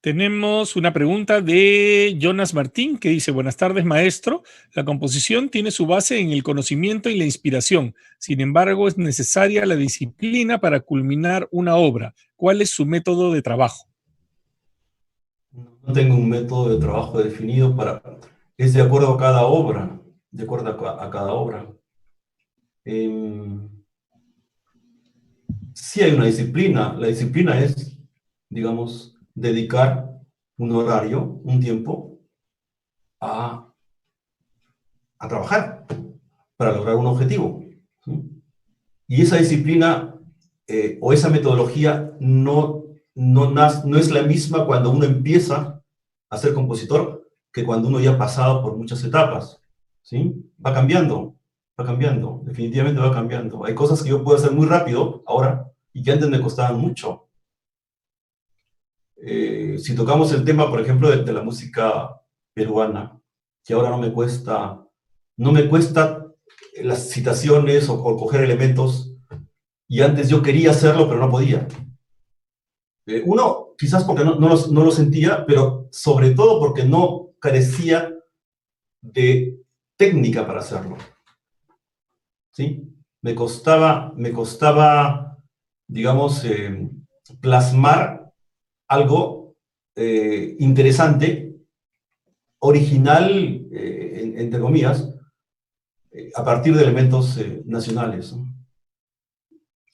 Tenemos una pregunta de Jonas Martín que dice: buenas tardes, maestro. La composición tiene su base en el conocimiento y la inspiración. Sin embargo, es necesaria la disciplina para culminar una obra. ¿Cuál es su método de trabajo? No tengo un método de trabajo definido es de acuerdo a cada obra, de acuerdo a cada obra. Sí hay una disciplina. La disciplina es, digamos, dedicar un horario, un tiempo a, a trabajar para lograr un objetivo, ¿sí? Y esa disciplina o esa metodología no es la misma cuando uno empieza a ser compositor que cuando uno ya ha pasado por muchas etapas, ¿sí? Va cambiando, definitivamente va cambiando. Hay cosas que yo puedo hacer muy rápido ahora y que antes me costaban mucho. Si tocamos el tema, por ejemplo, de la música peruana, que ahora no me cuesta las citaciones o coger elementos, y antes yo quería hacerlo, pero no podía. Uno, quizás porque no lo sentía, pero sobre todo porque no carecía de técnica para hacerlo, ¿sí? Me costaba, digamos, plasmar algo interesante, original, entre comillas, a partir de elementos nacionales, ¿no?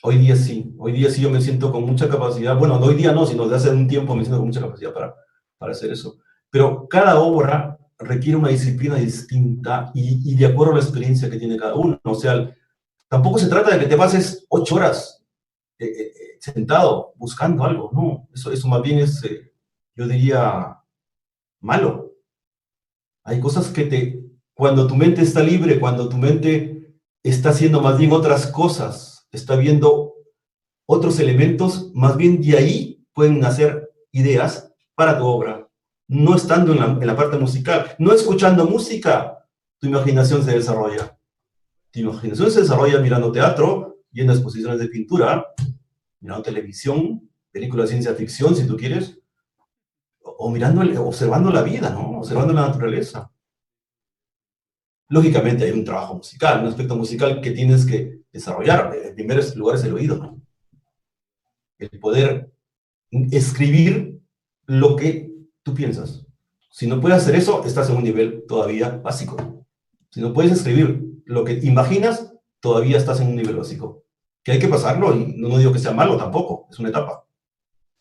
Hoy día sí yo me siento con mucha capacidad, bueno, no hoy día no, sino desde hace un tiempo me siento con mucha capacidad para hacer eso. Pero cada obra requiere una disciplina distinta y de acuerdo a la experiencia que tiene cada uno. O sea, tampoco se trata de que te pases 8 horas sentado buscando algo, no, eso más bien es, yo diría, malo. Hay cosas cuando tu mente está libre, cuando tu mente está haciendo más bien otras cosas, está viendo otros elementos, más bien de ahí pueden nacer ideas para tu obra. No estando en la parte musical, no escuchando música, tu imaginación se desarrolla. Tu imaginación se desarrolla mirando teatro, viendo exposiciones de pintura, mirando televisión, películas de ciencia ficción, si tú quieres, o observando la vida, ¿no? Observando la naturaleza. Lógicamente hay un trabajo musical, un aspecto musical que tienes que desarrollar. En primer lugar es el oído, ¿no? El poder escribir lo que tú piensas. Si no puedes hacer eso, estás en un nivel todavía básico. Si no puedes escribir lo que imaginas, todavía estás en un nivel básico. Que hay que pasarlo, y no digo que sea malo tampoco, es una etapa.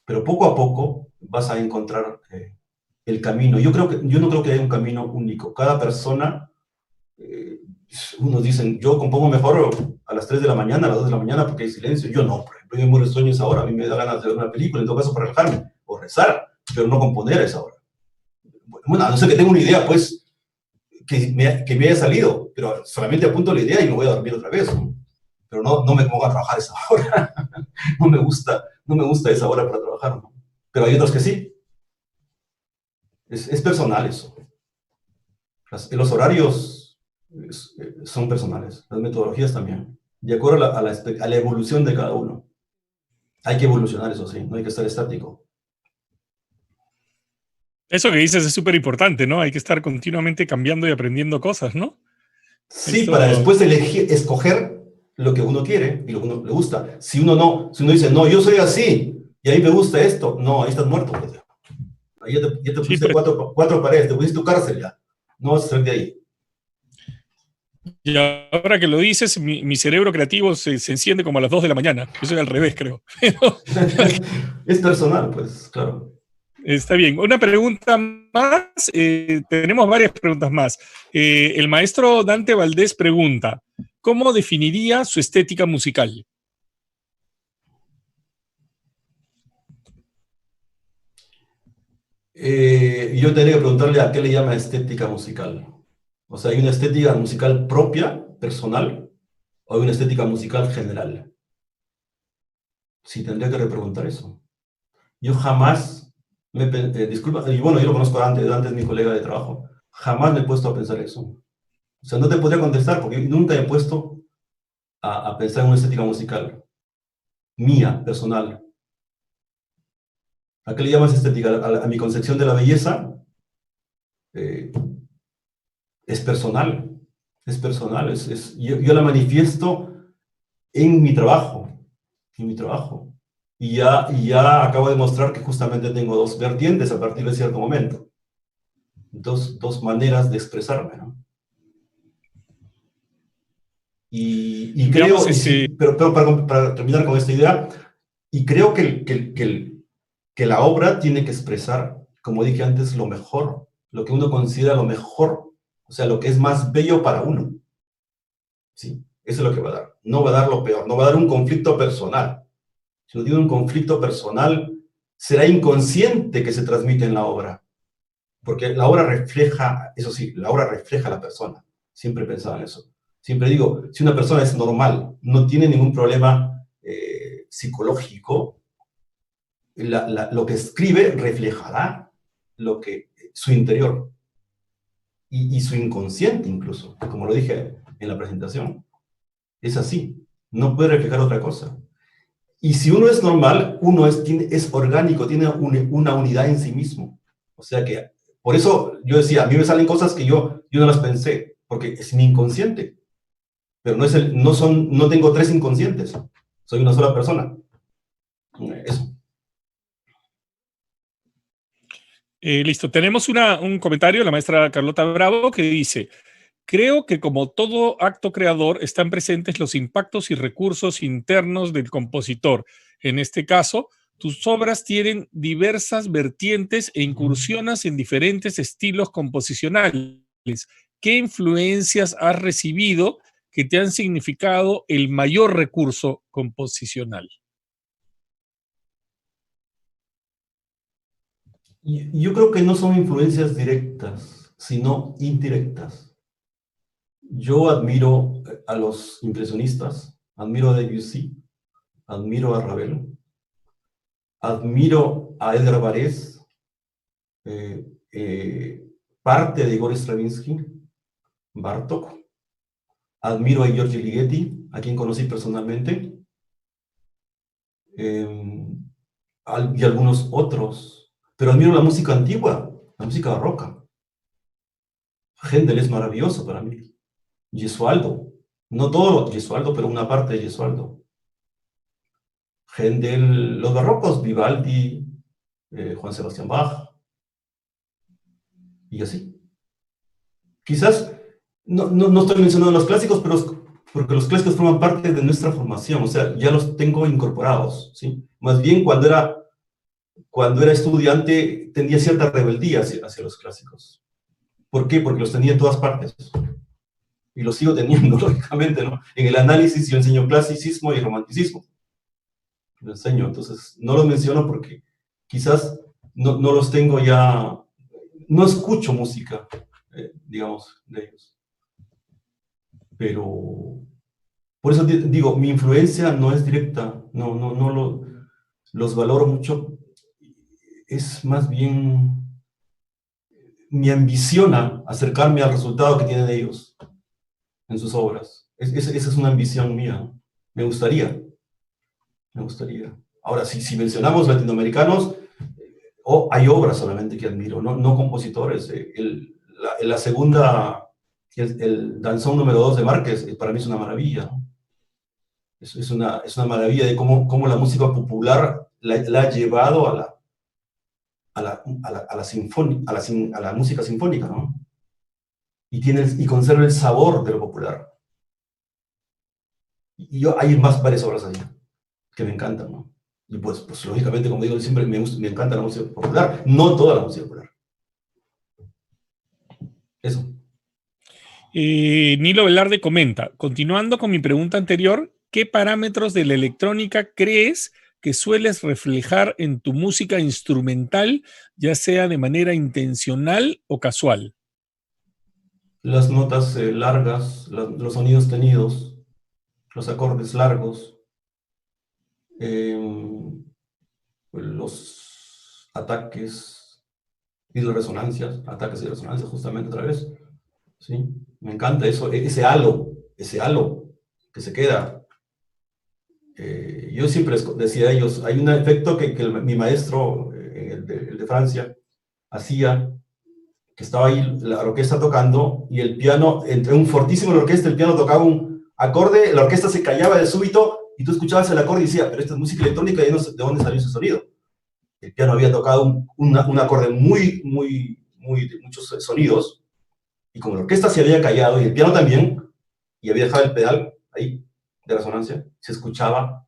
Pero poco a poco vas a encontrar el camino. Yo no creo que haya un camino único. Cada persona, unos dicen, yo compongo mejor a las 3 de la mañana, a las 2 de la mañana porque hay silencio. Yo no, por ejemplo. ejemplo, yo me muero de sueño a esa hora, a mí me da ganas de ver una película, en todo caso para relajarme, o rezar, pero no componer a esa hora. Bueno, a no ser que tenga una idea, pues, que me haya salido, pero solamente apunto la idea y me voy a dormir otra vez, ¿no? Pero no me pongo a trabajar a esa hora. No me gusta esa hora para trabajar, ¿no? Pero hay otros que sí. Es personal eso. Los horarios son personales, las metodologías también, de acuerdo a la evolución de cada uno. Hay que evolucionar, eso sí, no hay que estar estático. Eso que dices es súper importante, ¿no? Hay que estar continuamente cambiando y aprendiendo cosas, ¿no? Sí, Esto... para después escoger lo que uno quiere y lo que uno le gusta. Si uno dice, no, yo soy así y a mí me gusta esto, no, ahí estás muerto. Pues. Ahí ya te pusiste cuatro paredes, te pusiste tu cárcel ya. No vas a salir de ahí. Y ahora que lo dices, mi cerebro creativo se enciende como a las 2 de la mañana. Yo soy al revés, creo. Es personal, pues, claro. Está bien. Una pregunta más. Tenemos varias preguntas más. El maestro Dante Valdés pregunta, ¿cómo definiría su estética musical? Yo tendría que preguntarle a qué le llama estética musical. O sea, ¿hay una estética musical propia, personal, o hay una estética musical general? Sí, tendría que repreguntar eso. Yo jamás, disculpa, y bueno, yo lo conozco antes es mi colega de trabajo, jamás me he puesto a pensar eso. O sea, no te podría contestar porque nunca he puesto a pensar en una estética musical mía, personal. ¿A qué le llamas estética? A mi concepción de la belleza es personal, yo la manifiesto en mi trabajo, Y ya acabo de mostrar que justamente tengo dos vertientes a partir de cierto momento. Dos maneras de expresarme, ¿no? Y creo, pero para terminar con esta idea, y creo que la obra tiene que expresar, como dije antes, lo mejor, lo que uno considera lo mejor, o sea, lo que es más bello para uno. ¿Sí? Eso es lo que va a dar. No va a dar lo peor, no va a dar un conflicto personal. Si uno tiene un conflicto personal, será inconsciente que se transmite en la obra. Porque la obra refleja, eso sí, la obra refleja a la persona. Siempre he pensado en eso. Siempre digo, si una persona es normal, no tiene ningún problema psicológico, lo que escribe reflejará su interior y su inconsciente incluso, como lo dije en la presentación. Es así, no puede reflejar otra cosa. Y si uno es normal, uno es orgánico, tiene una unidad en sí mismo. O sea que, por eso yo decía, a mí me salen cosas que yo no las pensé, porque es mi inconsciente. Pero no tengo tres inconscientes, soy una sola persona. Eso. Listo, tenemos un comentario de la maestra Carlota Bravo que dice: creo que como todo acto creador están presentes los impactos y recursos internos del compositor. En este caso, tus obras tienen diversas vertientes e incursionas en diferentes estilos composicionales. ¿Qué influencias has recibido que te han significado el mayor recurso composicional? Yo creo que no son influencias directas, sino indirectas. Yo admiro a los impresionistas, admiro a Debussy, admiro a Ravel, admiro a Edgar Varèse, parte de Igor Stravinsky, Bartók, admiro a Giorgio Ligeti, a quien conocí personalmente, y algunos otros, pero admiro la música antigua, la música barroca. Händel es maravilloso para mí. Gesualdo, no todo Gesualdo, pero una parte de Gesualdo. Händel, los barrocos, Vivaldi, Juan Sebastián Bach, y así. Quizás, no estoy mencionando los clásicos, pero porque los clásicos forman parte de nuestra formación, o sea, ya los tengo incorporados, ¿sí? Más bien cuando era estudiante tenía cierta rebeldía hacia los clásicos. ¿Por qué? Porque los tenía en todas partes. Y los sigo teniendo, lógicamente, ¿no? En el análisis yo enseño clasicismo y romanticismo. lo enseño. Entonces, no los menciono porque quizás no los tengo ya, no escucho música, digamos, de ellos. Pero, por eso digo, mi influencia no es directa, los valoro mucho, es más bien me ambiciona acercarme al resultado que tienen ellos en sus obras. Esa es una ambición mía, ¿no? Me gustaría. Ahora, si mencionamos latinoamericanos, hay obras solamente que admiro, no compositores. La segunda, el danzón número 2 de Márquez, para mí es una maravilla, ¿no? Es una maravilla de cómo la música popular la ha llevado a la música sinfónica, ¿no? Y conserva el sabor de lo popular. Hay varias obras allí que me encantan, ¿no? Y pues lógicamente, como digo siempre, me encanta la música popular, no toda la música popular. Eso. Nilo Velarde comenta, continuando con mi pregunta anterior, ¿qué parámetros de la electrónica crees que sueles reflejar en tu música instrumental, ya sea de manera intencional o casual? Las notas largas, los sonidos tenidos, los acordes largos, los ataques y las resonancias, ataques y resonancias justamente otra vez, ¿sí? Me encanta eso, ese halo que se queda. Yo siempre decía a ellos, hay un efecto que mi maestro, el de Francia, hacía, que estaba ahí la orquesta tocando, y el piano, entre un fortísimo en la orquesta, el piano tocaba un acorde, la orquesta se callaba de súbito, y tú escuchabas el acorde y decías, pero esta es música electrónica, ¿de dónde salió ese sonido? El piano había tocado un acorde de muchos sonidos, y como la orquesta se había callado, y el piano también, y había dejado el pedal ahí, de resonancia, se escuchaba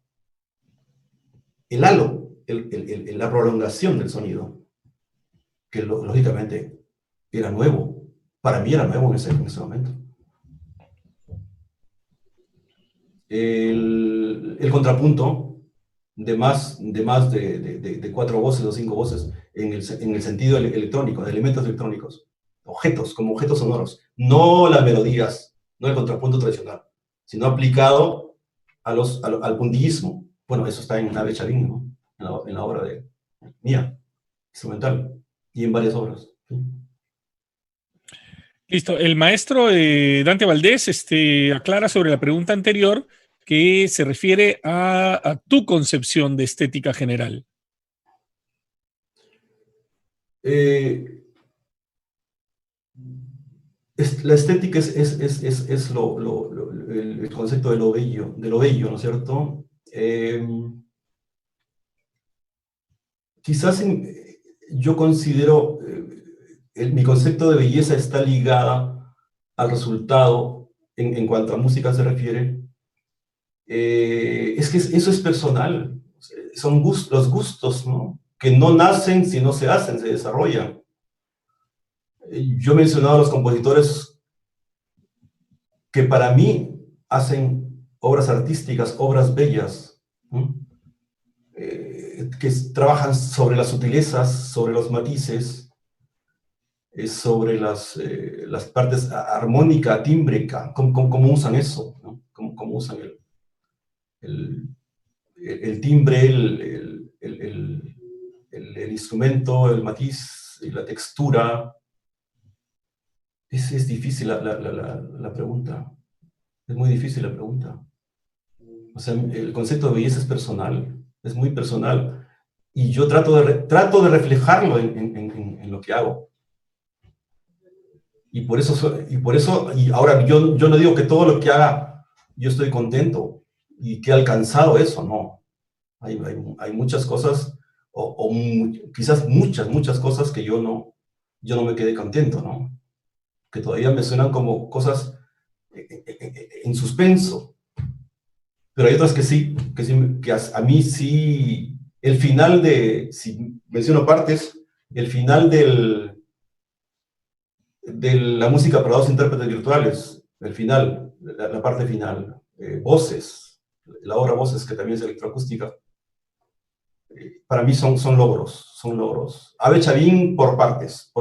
el halo, la prolongación del sonido, que lógicamente era nuevo. Para mí era nuevo en ese momento. El contrapunto de más de 4 voces o 5 voces en el sentido electrónico, de elementos electrónicos, como objetos sonoros, no las melodías, no el contrapunto tradicional, sino aplicado al puntillismo. Bueno, eso está en Nave Chavín, ¿no? En la obra mía, instrumental, y en varias obras. ¿Sí? Listo. El maestro Dante Valdés aclara sobre la pregunta anterior que se refiere a tu concepción de estética general. La estética es el concepto de lo bello, ¿no es cierto? Quizás yo considero mi concepto de belleza está ligada al resultado en cuanto a música se refiere. Es que eso es personal, son los gustos, ¿no? Que no nacen si no se hacen, se desarrollan. Yo he mencionado a los compositores que para mí hacen obras artísticas, obras bellas, ¿no? Que trabajan sobre las sutilezas, sobre los matices, sobre las partes armónica, tímbrica, cómo usan eso, ¿no? Cómo usan el timbre, el instrumento, el matiz, y la textura. Es difícil la pregunta, es muy difícil la pregunta. O sea, el concepto de belleza es personal, es muy personal, y yo trato de reflejarlo en lo que hago. Y por eso, y ahora yo no digo que todo lo que haga yo estoy contento y que he alcanzado eso, no. Hay muchas cosas, quizás muchas cosas que yo no me quedé contento, ¿no? Que todavía me suenan como cosas en suspenso. Pero hay otras que sí, que a mí sí, el final si menciono partes, el final de la música para 2 intérpretes virtuales, el final, la parte final, voces, la obra Voces, que también es electroacústica, para mí son logros, son logros. Ave Chavín por partes,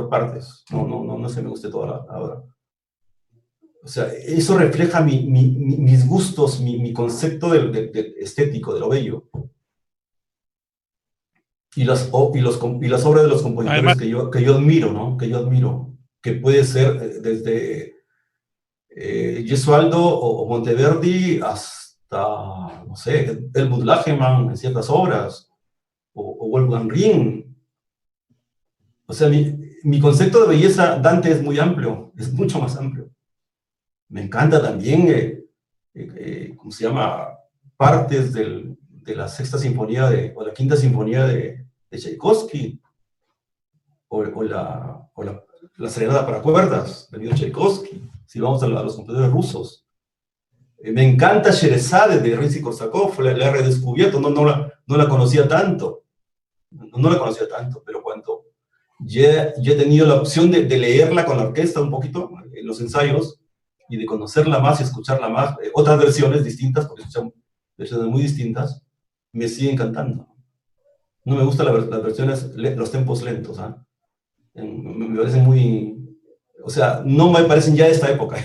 no se me guste toda la obra. O sea, eso refleja mis gustos, mi concepto de estético, de lo bello. Y las obras de los compositores Además, que yo admiro, ¿no? Que yo admiro, que puede ser desde Gesualdo o Monteverdi hasta, no sé, Helmut Lagemann en ciertas obras, o Wolfgang Ring. O sea, mi concepto de belleza, Dante, es muy amplio, es mucho más amplio. Me encanta también, ¿cómo se llama? Partes de la sexta sinfonía o la quinta sinfonía de Tchaikovsky, o la serenata para cuerdas de Tchaikovsky, si vamos a los compositores rusos. Me encanta Sherezade de Rimsky-Korsakov, la he redescubierto, no la conocía tanto, pero cuando ya he tenido la opción de leerla con la orquesta un poquito, en los ensayos, y de conocerla más y escucharla más, otras versiones distintas, porque son versiones muy distintas, me sigue encantando. No me gustan las versiones, los tempos lentos, ¿ah? Me parecen muy, o sea, no me parecen ya de esta época,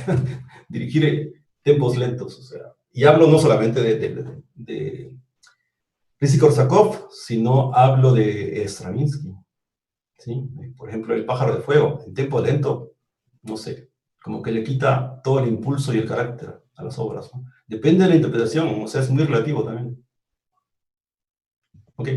dirigir tempos lentos, o sea, y hablo no solamente de Rimsky-Korsakov, sino hablo de Stravinsky, ¿sí? Por ejemplo, El pájaro de fuego, en tempo lento, no sé, como que le quita todo el impulso y el carácter a las obras, ¿no? Depende de la interpretación, o sea, es muy relativo también. Ok.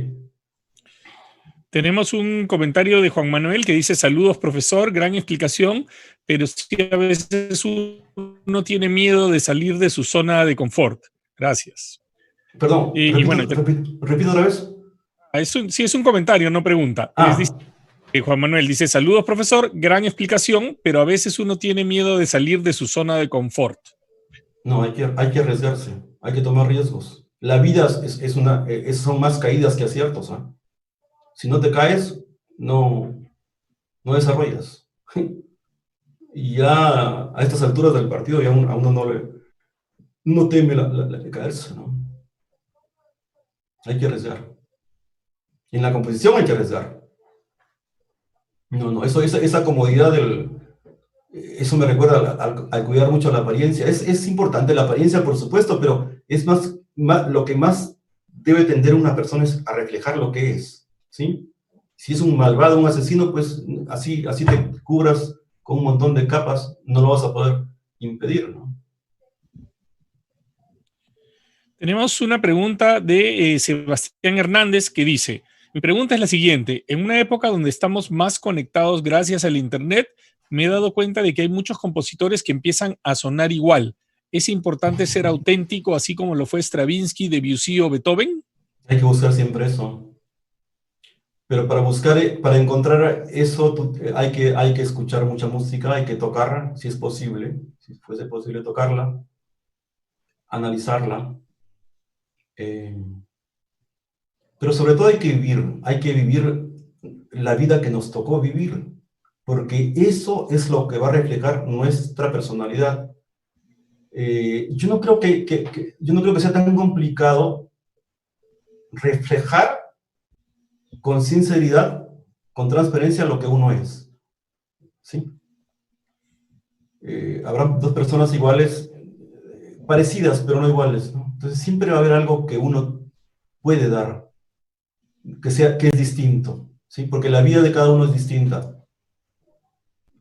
tenemos un comentario de Juan Manuel que dice: saludos, profesor, gran explicación, pero sí a veces uno tiene miedo de salir de su zona de confort. Gracias. Perdón, Y bueno, repito otra vez. sí es un comentario, no pregunta. Juan Manuel dice: saludos, profesor, gran explicación, pero a veces uno tiene miedo de salir de su zona de confort. No, hay que arriesgarse, hay que tomar riesgos. La vida son más caídas que aciertos, ¿eh? Si no te caes, no desarrollas. Y ya a estas alturas del partido, ya a uno no teme la caerse, ¿no? Hay que arriesgar. En la composición hay que arriesgar. Esa comodidad eso me recuerda al cuidar mucho la apariencia. Es importante la apariencia, por supuesto, pero es más lo que más debe tender una persona es a reflejar lo que es, ¿sí? Si es un malvado, un asesino, pues así te cubras con un montón de capas, no lo vas a poder impedir, ¿no? Tenemos una pregunta de Sebastián Hernández que dice: mi pregunta es la siguiente. En una época donde estamos más conectados gracias al Internet, me he dado cuenta de que hay muchos compositores que empiezan a sonar igual. ¿Es importante ser auténtico, así como lo fue Stravinsky, Debussy o Beethoven? Hay que buscar siempre eso. Pero para encontrar eso, hay que escuchar mucha música, hay que tocarla, si es posible, si fuese posible tocarla, analizarla. Pero sobre todo hay que vivir la vida que nos tocó vivir, porque eso es lo que va a reflejar nuestra personalidad. Yo no creo que sea tan complicado reflejar con sinceridad, con transparencia, lo que uno es, ¿sí? Habrá dos personas iguales, parecidas, pero no iguales, ¿no? Entonces siempre va a haber algo que uno puede dar, que es distinto, ¿sí? Porque la vida de cada uno es distinta.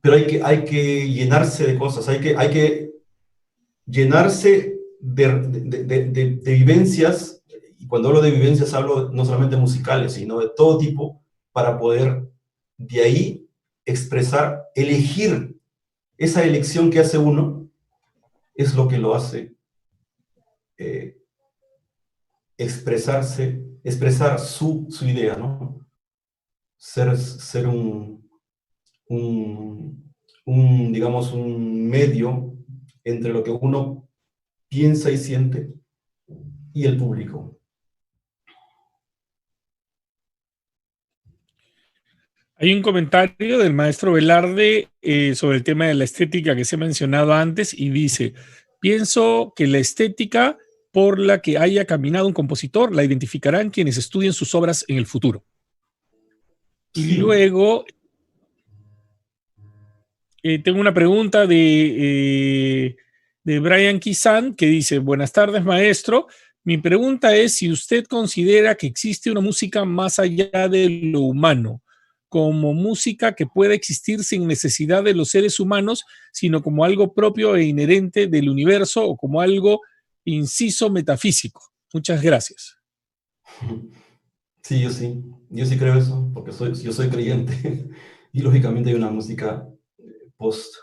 Pero hay que llenarse de cosas, hay que llenarse de vivencias, y cuando hablo de vivencias hablo no solamente musicales, sino de todo tipo, para poder de ahí expresar, elegir. Esa elección que hace uno es lo que lo hace expresar su idea, ¿no? Ser digamos, un medio entre lo que uno piensa y siente y el público. Hay un comentario del maestro Velarde sobre el tema de la estética que se ha mencionado antes y dice: pienso que la estética por la que haya caminado un compositor la identificarán quienes estudien sus obras en el futuro. Y Sí. luego tengo una pregunta de Brian Kizan, que dice: buenas tardes, maestro. Mi pregunta es si usted considera que existe una música más allá de lo humano, como música que puede existir sin necesidad de los seres humanos, sino como algo propio e inherente del universo o como algo inciso metafísico. Muchas gracias. Sí, yo sí creo eso, porque yo soy creyente y lógicamente hay una música post,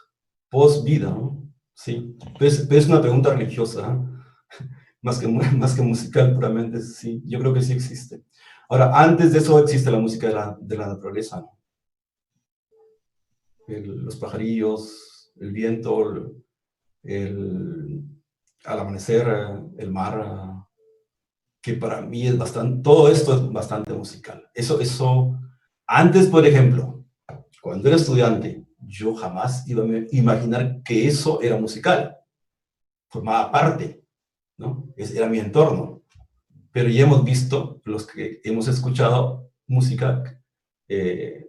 post vida, ¿no? Sí, pero es una pregunta religiosa, ¿eh? Más que musical puramente, sí, yo creo que sí existe. Ahora, antes de eso existe la música de la naturaleza, ¿no? Los pajarillos, el viento, al amanecer, el mar, que para mí es bastante, todo esto es bastante musical. Antes, por ejemplo, cuando era estudiante, yo jamás iba a imaginar que eso era musical, formaba parte, ¿no? Era mi entorno. Pero ya hemos visto, los que hemos escuchado música,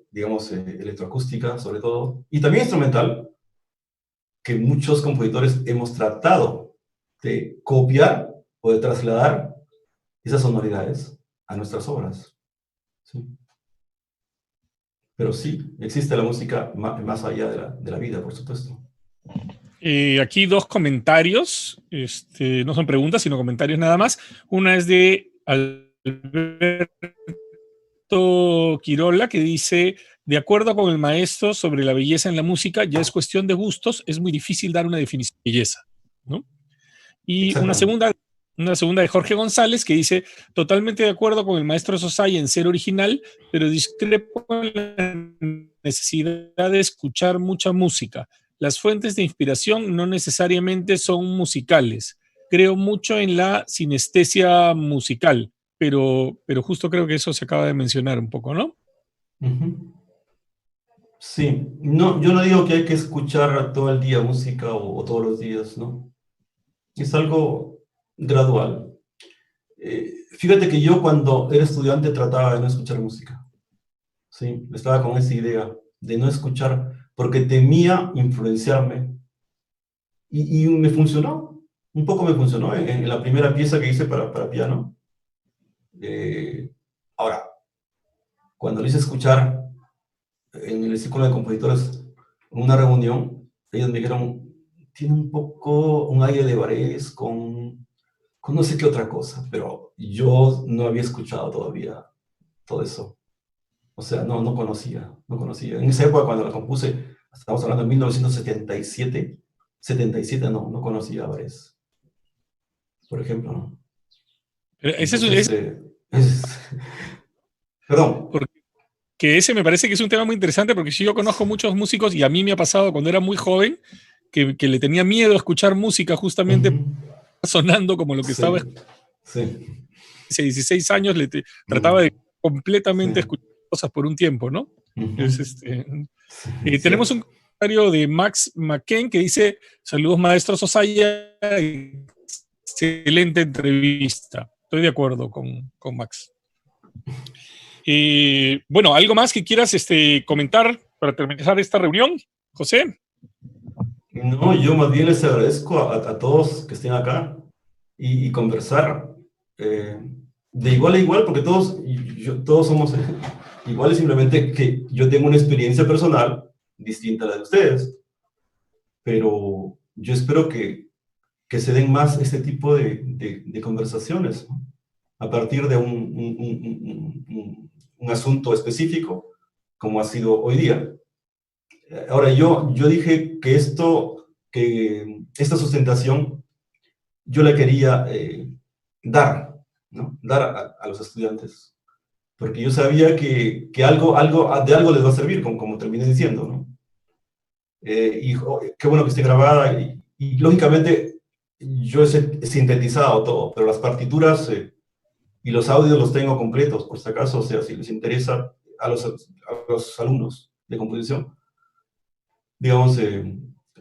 digamos, electroacústica sobre todo, y también instrumental, que muchos compositores hemos tratado de copiar o de trasladar esas sonoridades a nuestras obras. ¿Sí? Pero sí, existe la música más allá de la vida, por supuesto. Aquí dos comentarios, no son preguntas, sino comentarios nada más. Una es de Alberto Quirola, que dice: de acuerdo con el maestro sobre la belleza en la música, ya es cuestión de gustos, es muy difícil dar una definición de belleza, ¿no? Y una segunda de Jorge González, que dice: totalmente de acuerdo con el maestro Sosaya en ser original, pero discrepo en la necesidad de escuchar mucha música. Las fuentes de inspiración no necesariamente son musicales. Creo mucho en la sinestesia musical, pero justo creo que eso se acaba de mencionar un poco, ¿no? Uh-huh. Sí, no, yo no digo que hay que escuchar todo el día música o todos los días, ¿no? Es algo gradual. Fíjate que yo cuando era estudiante trataba de no escuchar música, ¿sí? Estaba con esa idea de no escuchar porque temía influenciarme y me funcionó, un poco me funcionó en la primera pieza que hice para piano. Ahora, cuando lo hice escuchar en el círculo de compositores, en una reunión, ellos me dijeron: tiene un poco un aire de Varese con no sé qué otra cosa, pero yo no había escuchado todavía todo eso. O sea, no conocía, no conocía. En esa época, cuando la compuse, estamos hablando de 1977, 77, no conocía a Varese, por ejemplo, ¿no? Ese Entonces, perdón. Que ese me parece que es un tema muy interesante, porque si yo conozco muchos músicos, y a mí me ha pasado cuando era muy joven, que le tenía miedo a escuchar música justamente sonando como lo que estaba Sí. 16 años, trataba de completamente Sí. escuchar cosas por un tiempo, ¿no? Sí, tenemos cierto. un comentario de Max McKen que dice: saludos, maestro Sosaya, excelente entrevista. Estoy de acuerdo con Max. Bueno, ¿algo más que quieras comentar para terminar esta reunión, José? No, yo más bien les agradezco a todos que estén acá y conversar de igual a igual, porque todos somos iguales, simplemente que yo tengo una experiencia personal distinta a la de ustedes, pero yo espero que se den más este tipo de conversaciones, ¿no? A partir de un asunto específico, como ha sido hoy día. Ahora, yo dije que esta sustentación yo la quería dar, ¿no? Dar a los estudiantes, porque yo sabía que de algo les va a servir, como terminé diciendo, ¿no? Qué bueno que esté grabada, y lógicamente yo he sintetizado todo, pero las partituras y los audios los tengo completos, por si acaso, o sea, si les interesa a los alumnos de composición, digamos,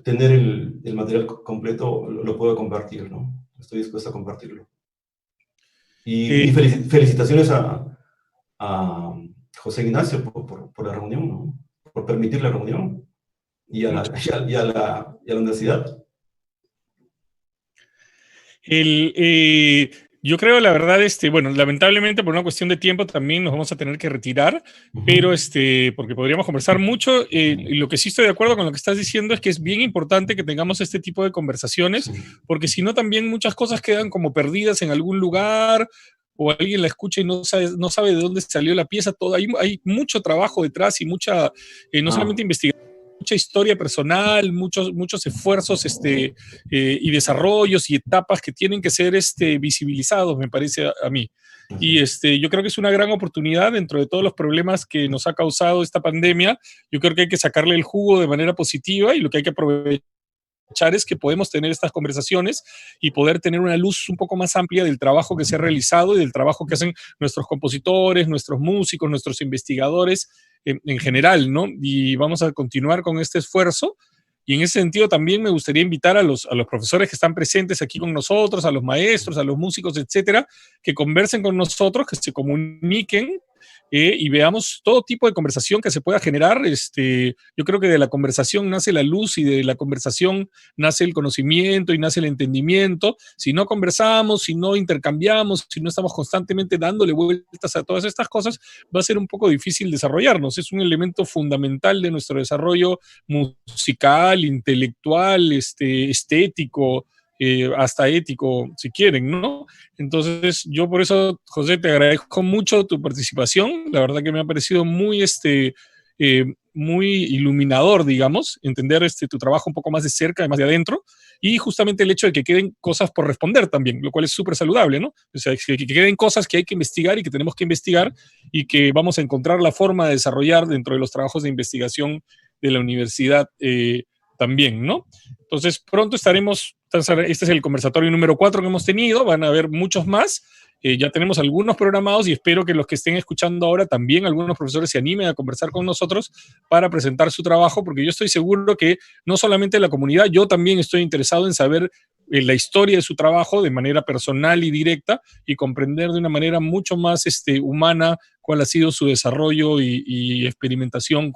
tener el material completo, lo puedo compartir, ¿no? estoy dispuesto a compartirlo. Y felicitaciones a José Ignacio por la reunión, ¿no? Por permitir la reunión, y a la universidad. Yo creo, la verdad, bueno, lamentablemente por una cuestión de tiempo también nos vamos a tener que retirar, pero porque podríamos conversar mucho. Y lo que sí estoy de acuerdo con lo que estás diciendo es que es bien importante que tengamos este tipo de conversaciones, Sí. porque si no también muchas cosas quedan como perdidas en algún lugar, o alguien la escucha y no sabe de dónde salió la pieza. Hay mucho trabajo detrás y mucha, no solamente investigación, mucha historia personal, muchos esfuerzos y desarrollos y etapas que tienen que ser visibilizados, me parece a mí. Y yo creo que es una gran oportunidad dentro de todos los problemas que nos ha causado esta pandemia. Yo creo que hay que sacarle el jugo de manera positiva, y lo que hay que aprovechar es que podemos tener estas conversaciones y poder tener una luz un poco más amplia del trabajo que se ha realizado y del trabajo que hacen nuestros compositores, nuestros músicos, nuestros investigadores en general, ¿no? Y vamos a continuar con este esfuerzo. Y en ese sentido también me gustaría invitar a los profesores que están presentes aquí con nosotros, a los maestros, a los músicos, etcétera, que conversen con nosotros, que se comuniquen, y veamos todo tipo de conversación que se pueda generar. Yo creo que de la conversación nace la luz, y de la conversación nace el conocimiento y nace el entendimiento. Si no conversamos, si no intercambiamos, si no estamos constantemente dándole vueltas a todas estas cosas, va a ser un poco difícil desarrollarnos. Es un elemento fundamental de nuestro desarrollo musical, intelectual, estético, hasta ético, si quieren, ¿no? Entonces, yo por eso, José, te agradezco mucho tu participación. La verdad que me ha parecido muy, muy iluminador, digamos, entender tu trabajo un poco más de cerca, más de adentro, y justamente el hecho de que queden cosas por responder también, lo cual es súper saludable, ¿no? O sea, que queden cosas que hay que investigar y que tenemos que investigar, y que vamos a encontrar la forma de desarrollar dentro de los trabajos de investigación de la universidad también, ¿no? Entonces, pronto estaremos. Este es el conversatorio número 4 que hemos tenido. Van a haber muchos más. Ya tenemos algunos programados, y espero que los que estén escuchando ahora también, algunos profesores, se animen a conversar con nosotros para presentar su trabajo, porque yo estoy seguro que no solamente la comunidad, yo también estoy interesado en saber la historia de su trabajo de manera personal y directa, y comprender de una manera mucho más humana cuál ha sido su desarrollo y experimentación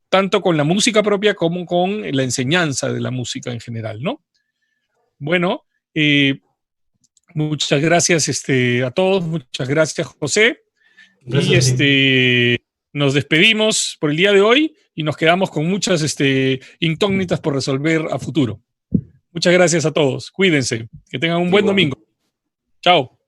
tanto con la música propia como con la enseñanza de la música en general, ¿no? Bueno, muchas gracias a todos, muchas gracias, José. Gracias. Y nos despedimos por el día de hoy, y nos quedamos con muchas incógnitas por resolver a futuro. Muchas gracias a todos, cuídense, que tengan un buen domingo. Chao.